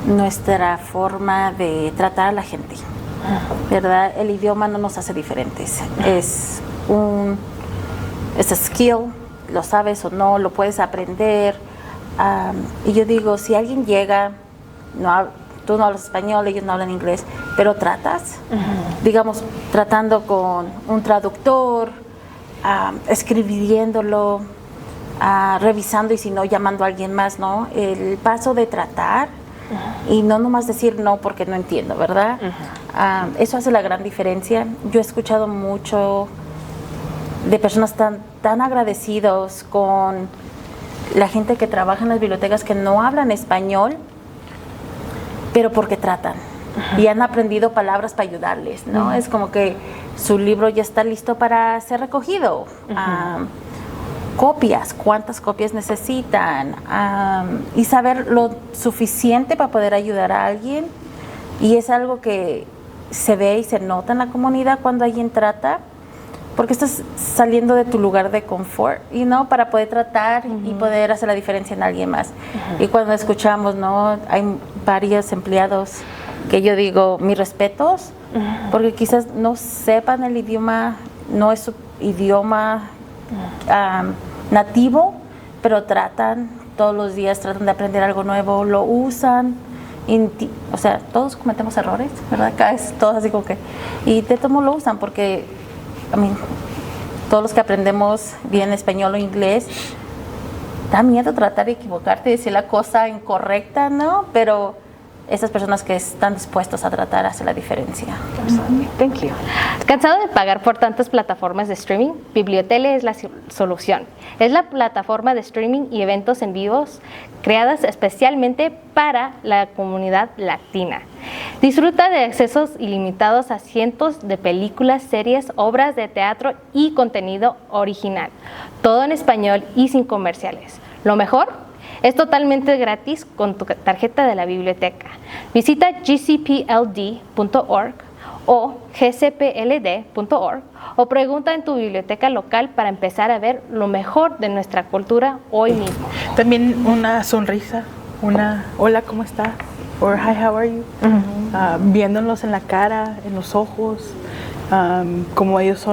nuestra forma de tratar a la gente, ¿verdad? El idioma no nos hace diferentes. Es a skill, lo sabes o no, lo puedes aprender. Y yo digo, si alguien llega, tú no hablas español, ellos no hablan inglés, pero tratas, digamos, tratando con un traductor, escribiéndolo, revisando y si no, llamando a alguien más, ¿no? El paso de tratar y no nomás decir no porque no entiendo, ¿verdad? Eso hace la gran diferencia. Yo he escuchado mucho de personas tan agradecidos con la gente que trabaja en las bibliotecas que no hablan español, pero porque tratan y han aprendido palabras para ayudarles, ¿no? Es como que su libro ya está listo para ser recogido. Copias, cuántas copias necesitan, y saber lo suficiente para poder ayudar a alguien. Y es algo que se ve y se nota en la comunidad cuando alguien trata, porque estás saliendo de tu lugar de confort, para poder tratar y poder hacer la diferencia en alguien más. Y cuando escuchamos, ¿no? Hay varios empleados que yo digo, mis respetos, porque quizás no sepan el idioma, no es su idioma nativo, pero tratan todos los días, tratan de aprender algo nuevo, lo usan. O sea, todos cometemos errores, ¿verdad? Acá es todo así como que... Y de todo lo usan porque... todos los que aprendemos bien español o inglés, da miedo tratar de equivocarte y decir la cosa incorrecta, ¿no? Pero esas personas que están dispuestos a tratar hacen la diferencia. Thank you. ¿Cansado de pagar por tantas plataformas de streaming? Bibliotele es la solución. Es la plataforma de streaming y eventos en vivos creadas especialmente para la comunidad latina. Disfruta de accesos ilimitados a cientos de películas, series, obras de teatro y contenido original. Todo en español y sin comerciales. Lo mejor, es totalmente gratis con tu tarjeta de la biblioteca. Visita gcpld.org o gcpld.org o pregunta en tu biblioteca local para empezar a ver lo mejor de nuestra cultura hoy mismo. También una sonrisa, una hola, ¿cómo está? Or hi, how are you? Viéndonos en la cara, en los ojos, como ellos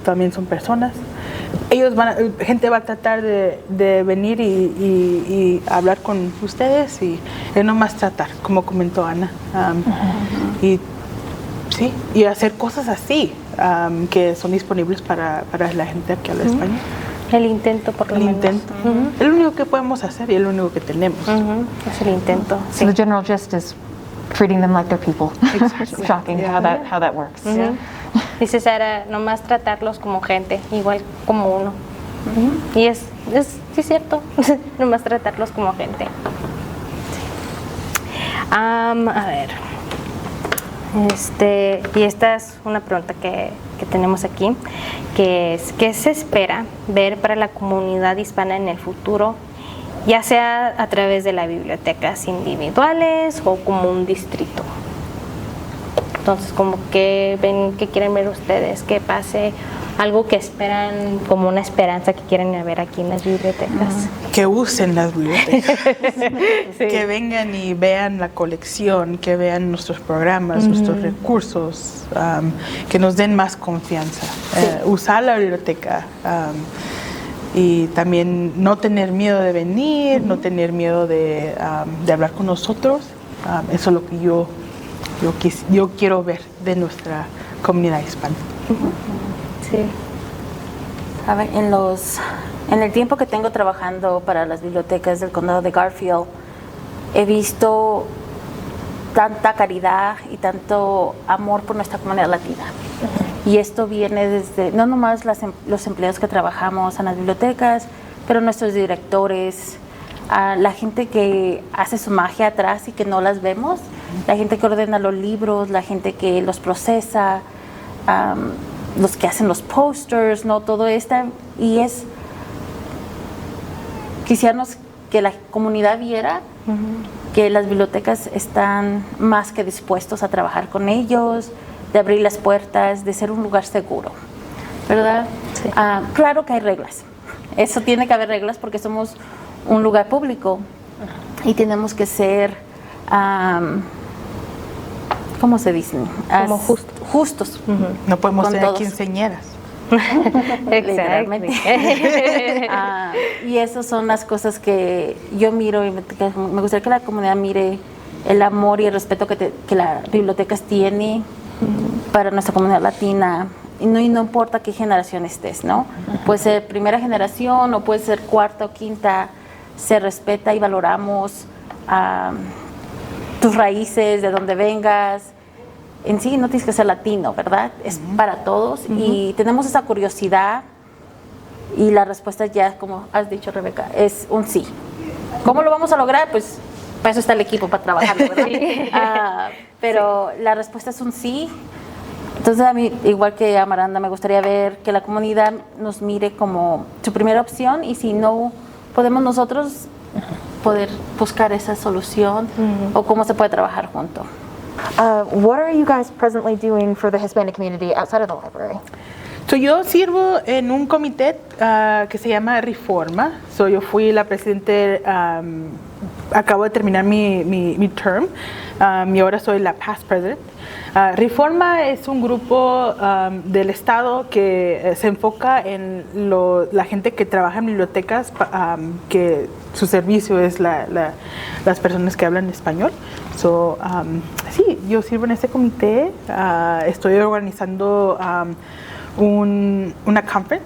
también son personas. Gente va a tratar de venir y hablar con ustedes y no más tratar, como comentó Ana. Y hacer cosas así, que son disponibles para la gente que habla español. El intento, por lo menos. Es lo único que podemos hacer y es lo único que tenemos. Es el intento. So the general gist is treating them like they're people. Exactly. Shocking how that works. Dice Sara, nomás tratarlos como gente, igual como uno. Y es sí, cierto, nomás tratarlos como gente. A ver, y esta es una pregunta que tenemos aquí, que es, ¿qué se espera ver para la comunidad hispana en el futuro, ya sea a través de las bibliotecas individuales o como un distrito? Entonces, como que ven, que quieren ver ustedes, que pase algo que esperan, como una esperanza que quieren ver aquí en las bibliotecas. Que usen las bibliotecas, que vengan y vean la colección, que vean nuestros programas, nuestros recursos, que nos den más confianza. Usar la biblioteca y también no tener miedo de venir, no tener miedo de hablar con nosotros. Eso es lo que yo quiero ver de nuestra comunidad hispana. Sí. A ver, en el tiempo que tengo trabajando para las bibliotecas del condado de Garfield, he visto tanta caridad y tanto amor por nuestra comunidad latina. Y esto viene desde, no nomás los empleados que trabajamos en las bibliotecas, pero nuestros directores, la gente que hace su magia atrás y que no las vemos, la gente que ordena los libros, la gente que los procesa, los que hacen los posters, ¿no? Todo esto. Y quisiéramos que la comunidad viera que las bibliotecas están más que dispuestos a trabajar con ellos, de abrir las puertas, de ser un lugar seguro, ¿verdad? Sí. Claro que hay reglas. Eso tiene que haber reglas porque somos un lugar público y tenemos que ser, ¿cómo se dice? Como justos. No podemos Con tener todos. quinceañeras. Literalmente. Y esas son las cosas que yo miro y me gustaría que la comunidad mire el amor y el respeto que las bibliotecas tienen para nuestra comunidad latina. Y no importa qué generación estés, ¿no? Puede ser primera generación o puede ser cuarta o quinta, se respeta y valoramos tus raíces, de dónde vengas. En sí no tienes que ser latino, ¿verdad? Es para todos y tenemos esa curiosidad y la respuesta ya, como has dicho, Rebeca, es un sí. ¿Cómo lo vamos a lograr? Pues para eso está el equipo, para trabajar, ¿verdad? Pero la respuesta es un sí. Entonces a mí, igual que a Amaranda, me gustaría ver que la comunidad nos mire como su primera opción y si no podemos nosotros poder buscar esa solución o cómo se puede trabajar juntos. What are you guys presently doing for the Hispanic community outside of the library? So, yo sirvo en un comité que se llama Reforma. So, yo fui la presidente, acabo de terminar mi term y ahora soy la past president. Reforma es un grupo del Estado que se enfoca en la gente que trabaja en bibliotecas, que su servicio es las personas que hablan español. So, sí, yo sirvo en ese comité, estoy organizando una conference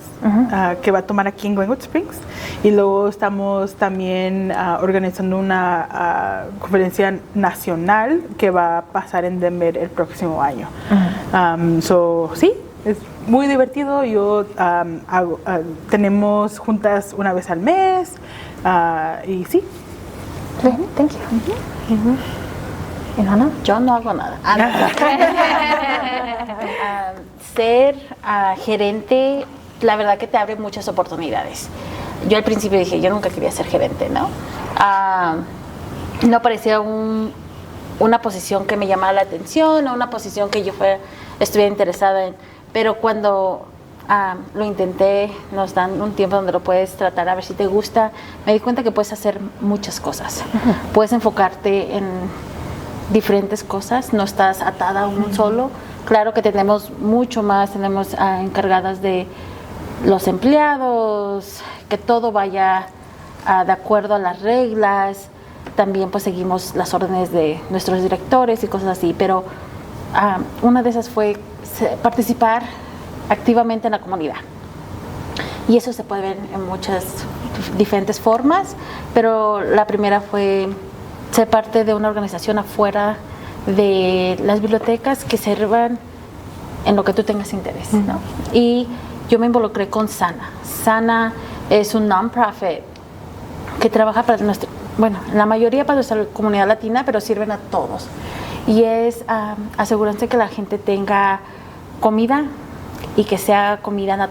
que va a tomar aquí en Glenwood Springs y luego estamos también organizando una conferencia nacional que va a pasar en Denver el próximo año. Sí, es muy divertido. Tenemos juntas una vez al mes y sí. Thank you. ¿Y Ana? Yo no hago nada. Ser gerente, la verdad que te abre muchas oportunidades. Yo al principio dije, yo nunca quería ser gerente, ¿no? No parecía un una posición que me llamara la atención o una posición que yo estuviera interesada en. Pero cuando lo intenté, nos dan un tiempo donde lo puedes tratar a ver si te gusta, me di cuenta que puedes hacer muchas cosas. Puedes enfocarte en diferentes cosas, no estás atada a un solo. Claro que tenemos mucho más, tenemos encargadas de los empleados, que todo vaya de acuerdo a las reglas. También pues seguimos las órdenes de nuestros directores y cosas así, pero una de esas fue participar activamente en la comunidad. Y eso se puede ver en muchas diferentes formas, pero la primera fue ser parte de una organización afuera de las bibliotecas que sirvan en lo que tú tengas interés, ¿no? Y yo me involucré con Sana. Sana es un non-profit que trabaja para la mayoría para nuestra comunidad latina, pero sirven a todos. Y es asegurarse que la gente tenga comida y que sea comida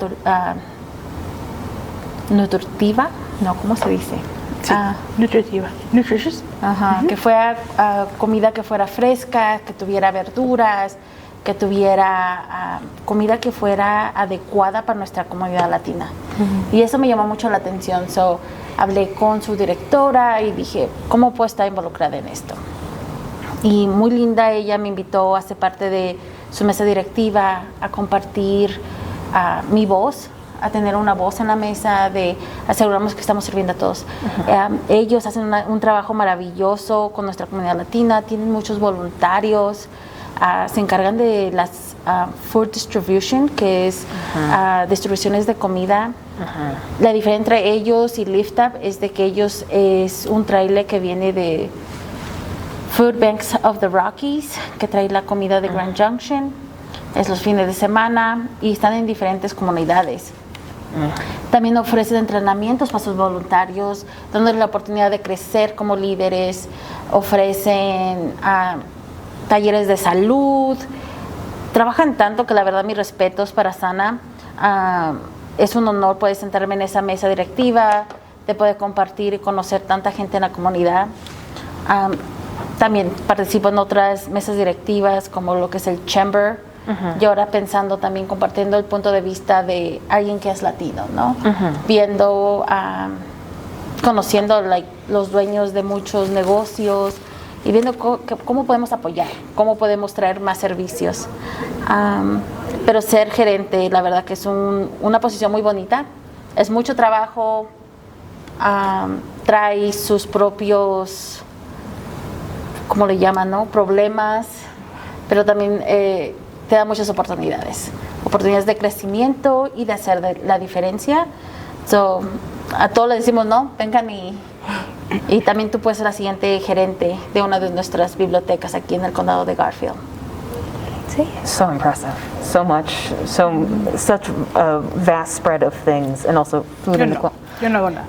nutritiva, ¿no? ¿Cómo se dice? Sí, nutritiva. Nutritious. Ajá, que fuera comida que fuera fresca, que tuviera verduras, que tuviera comida que fuera adecuada para nuestra comunidad latina. Y eso me llamó mucho la atención. Hablé con su directora y dije, ¿cómo puedo estar involucrada en esto? Y muy linda, ella me invitó a ser parte de su mesa directiva, a compartir mi voz, a tener una voz en la mesa, de asegurarnos que estamos sirviendo a todos. Ellos hacen un trabajo maravilloso con nuestra comunidad latina, tienen muchos voluntarios, se encargan de las food distribution, que es distribuciones de comida. La diferencia entre ellos y Lift Up es de que ellos es un trailer que viene de Food Banks of the Rockies, que trae la comida de Grand Junction, es los fines de semana y están en diferentes comunidades. También ofrecen entrenamientos para sus voluntarios, dándoles la oportunidad de crecer como líderes, ofrecen talleres de salud, trabajan tanto que la verdad mis respetos para Sana. Es un honor poder sentarme en esa mesa directiva, de poder compartir y conocer tanta gente en la comunidad. También participo en otras mesas directivas como lo que es el Chamber, y ahora pensando también compartiendo el punto de vista de alguien que es latino, ¿no? Viendo, conociendo los dueños de muchos negocios y viendo cómo podemos apoyar, cómo podemos traer más servicios. Pero ser gerente, la verdad que es una posición muy bonita, es mucho trabajo, trae sus propios, ¿cómo le llaman, no? Problemas, pero también te da muchas oportunidades de crecimiento y de hacer la diferencia. A todos les decimos, no, vengan y también tú puedes ser la siguiente gerente de una de nuestras bibliotecas aquí en el condado de Garfield. Sí. So impressive. So much, such a vast spread of things, and also food inequality. Yo no hago nada.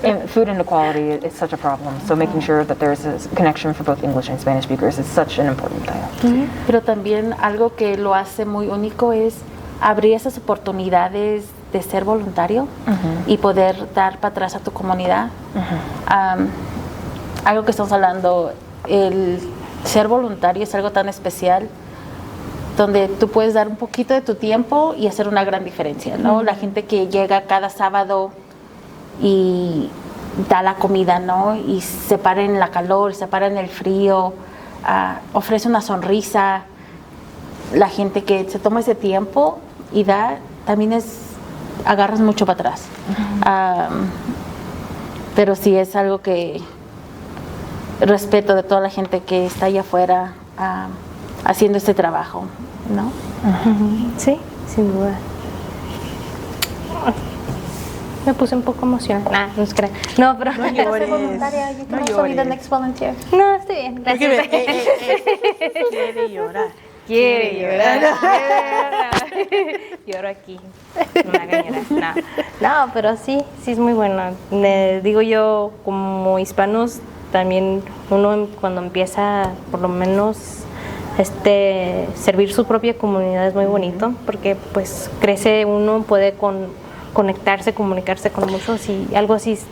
And food inequality is such a problem. So making sure that there's a connection for both English and Spanish speakers is such an important thing. Pero también algo que lo hace muy único es abrir esas oportunidades de ser voluntario y poder dar para atrás a tu comunidad. Algo que estamos hablando, el ser voluntario es algo tan especial, donde tú puedes dar un poquito de tu tiempo y hacer una gran diferencia, ¿no? La gente que llega cada sábado y da la comida, ¿no? Y se para en la calor, se para en el frío, ofrece una sonrisa. La gente que se toma ese tiempo y da, también agarras mucho para atrás. Pero sí es algo que respeto de toda la gente que está allá afuera haciendo este trabajo, ¿no? Sí, sin duda. Me puse un poco emocionada. No, no, pero No llores. Voluntaria, you can also be the next volunteer. no, estoy bien, gracias. Quiere llorar. Quiere llorar. Lloro aquí. No me hagan llorar. No, pero sí es muy bueno. Digo yo, como hispanos, también uno cuando empieza, por lo menos, servir su propia comunidad es muy bonito, porque pues crece uno, puede conectarse, comunicarse con muchos y algo así es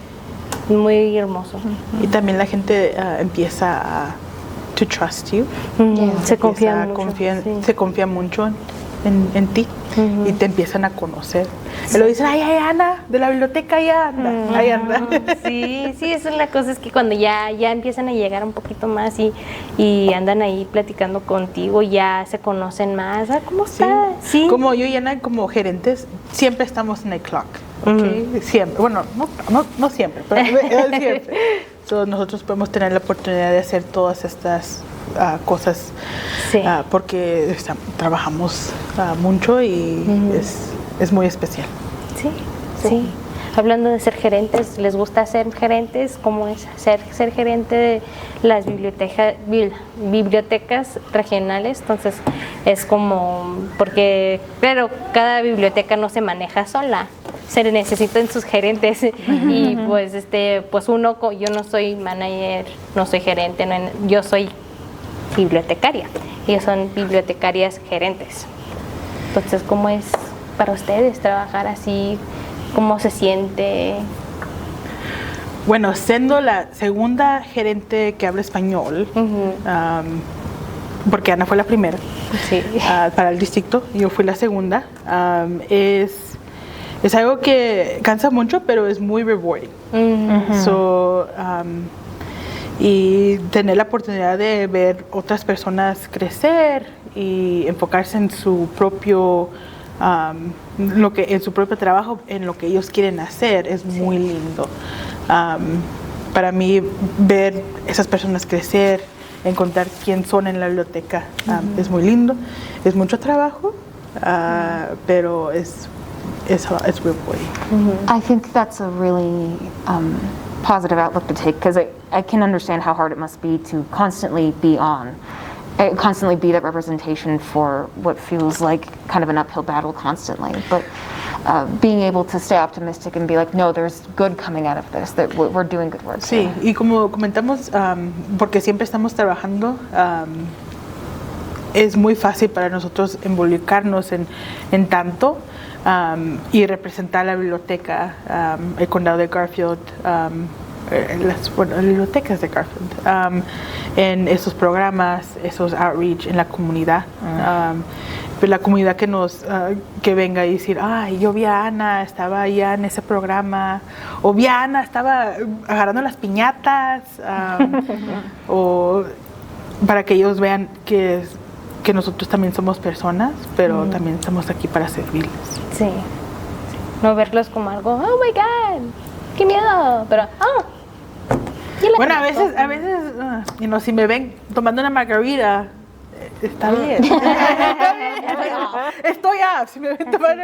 muy hermoso. Y también la gente empieza a to trust you. Se confía mucho. Se confía mucho en ti y te empiezan a conocer. Y lo dicen, ay, Ana, de la biblioteca, ya anda, ahí anda. Sí, esa es la cosa, es que cuando ya empiezan a llegar un poquito más y andan ahí platicando contigo, ya se conocen más. ¿Cómo estás? Sí. Como yo y Ana, como gerentes, siempre estamos en el clock. Okay? Siempre. Bueno, no siempre, pero siempre. So, nosotros podemos tener la oportunidad de hacer todas estas cosas porque trabajamos mucho y es muy especial. Sí. Hablando de ser gerentes, ¿les gusta ser gerentes? ¿Cómo es ser gerente de las bibliotecas regionales? Entonces es como, porque claro, cada biblioteca no se maneja sola, se necesitan sus gerentes y pues uno, yo no soy manager, no soy gerente, yo soy bibliotecaria, ellos son bibliotecarias gerentes. Entonces, ¿cómo es para ustedes trabajar así? ¿Cómo se siente? Bueno, siendo la segunda gerente que habla español, porque Ana fue la primera para el distrito, yo fui la segunda, es algo que cansa mucho, pero es muy rewarding. Y tener la oportunidad de ver otras personas crecer y enfocarse en su propio en su propio trabajo, en lo que ellos quieren hacer, es muy lindo. Para mí, ver esas personas crecer, encontrar quién son en la biblioteca, es muy lindo. Es mucho trabajo, pero es rewarding. I think that's a really positive outlook to take, because I can understand how hard it must be to constantly be constantly be that representation for what feels like kind of an uphill battle constantly. But being able to stay optimistic and be like, no, there's good coming out of this, that we're doing good work. Sí, y como comentamos, porque siempre estamos trabajando, es muy fácil para nosotros involucrarnos en tanto y representar la biblioteca, el condado de Garfield, las bibliotecas de Garfield, en esos programas, esos outreach en la comunidad. La comunidad que venga y decir, ay, yo vi a Ana, estaba allá en ese programa, o vi a Ana, estaba agarrando las piñatas, o para que ellos vean que nosotros también somos personas, pero también estamos aquí para servirles. Sí. No verlos como algo, oh my God, qué miedo, pero bueno, a veces si me ven tomando una margarita, está bien. Estoy up. Si me ven tomando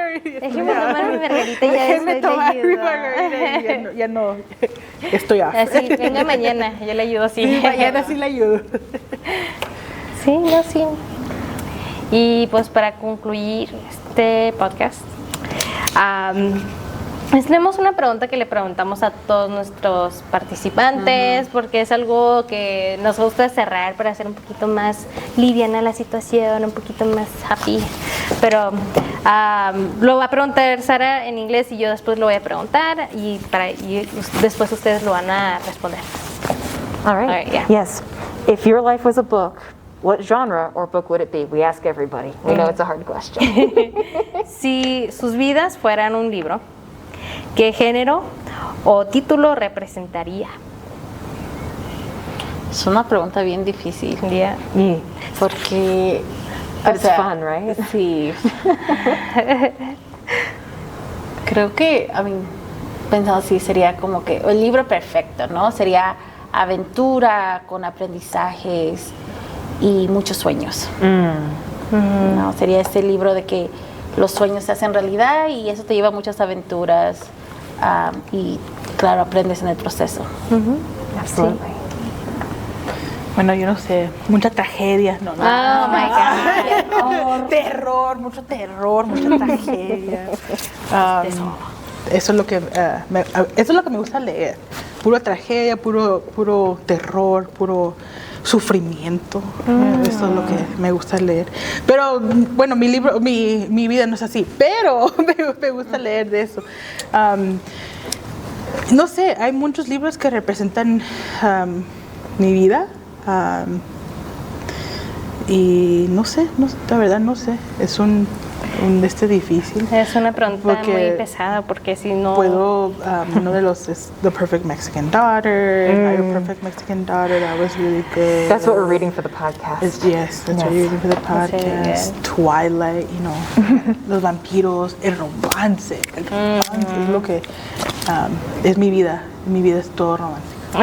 déjeme tomar mi margarita y ya no, estoy up. Así, venga mañana, yo le ayudo así. Sí, mañana sí le ayudo. Sí. Y pues para concluir este podcast, tenemos una pregunta que le preguntamos a todos nuestros participantes, porque es algo que nos gusta cerrar para hacer un poquito más liviana la situación, un poquito más happy. Pero lo va a preguntar Sara en inglés y yo después lo voy a preguntar y después ustedes lo van a responder. All right. Yeah. Yes. If your life was a book, what genre or book would it be? We ask everybody. We know it's a hard question. Si sus vidas fueran un libro, ¿qué género o título representaría? Es una pregunta bien difícil. Yeah. Porque It's fun, right? Sí. Creo que, pensando así, sería como que el libro perfecto, ¿no? Sería aventura con aprendizajes y muchos sueños. No, sería este libro de que los sueños se hacen realidad y eso te lleva a muchas aventuras y claro, aprendes en el proceso. Absolutely. Bueno, yo no sé, mucha tragedia, no. Oh my God. Terror, mucha tragedia. Eso es lo que me gusta leer. Pura tragedia, puro terror, puro sufrimiento. Eso es lo que me gusta leer. Pero bueno, mi vida no es así, pero me gusta leer de eso. No sé, hay muchos libros que representan mi vida. Y no sé, la verdad no sé. Es un difícil. Es una pregunta Porque muy pesada porque si no... Puedo, uno de los es The Perfect Mexican Daughter, Your Perfect Mexican Daughter, that was really good. That's what we're reading for the podcast. Yes, that's what you're reading for the podcast. Twilight, you know, los vampiros, el romance es lo que es mi vida es todo romántico.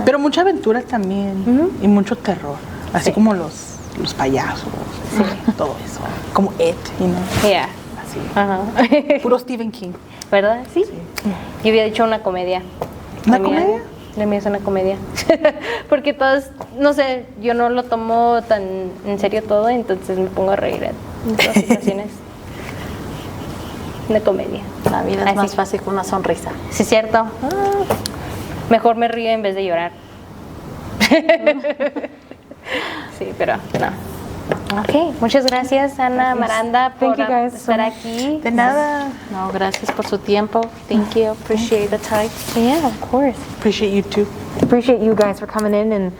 Pero mucha aventura también y mucho terror, así como los payasos, todo eso, como It, you know. Yeah. Así. Puro Stephen King. ¿Verdad? Sí. Yo había dicho una comedia. ¿Una comedia? La mía es una comedia. Porque todos, no sé, yo no lo tomo tan en serio todo, entonces me pongo a reír en todas situaciones. Una comedia. La vida es más fácil con una sonrisa. Sí, es cierto. Mejor me río en vez de llorar. Sí, pero no. Ok, muchas gracias Ana, Amaranda, por estar aquí. De nada. No, gracias por su tiempo. Thank you. Appreciate the time. Yeah, of course. Appreciate you too. Appreciate you guys for coming in and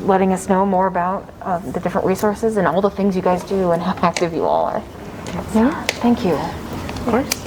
letting us know more about the different resources and all the things you guys do and how active you all are. Yeah. Thank you. Of course.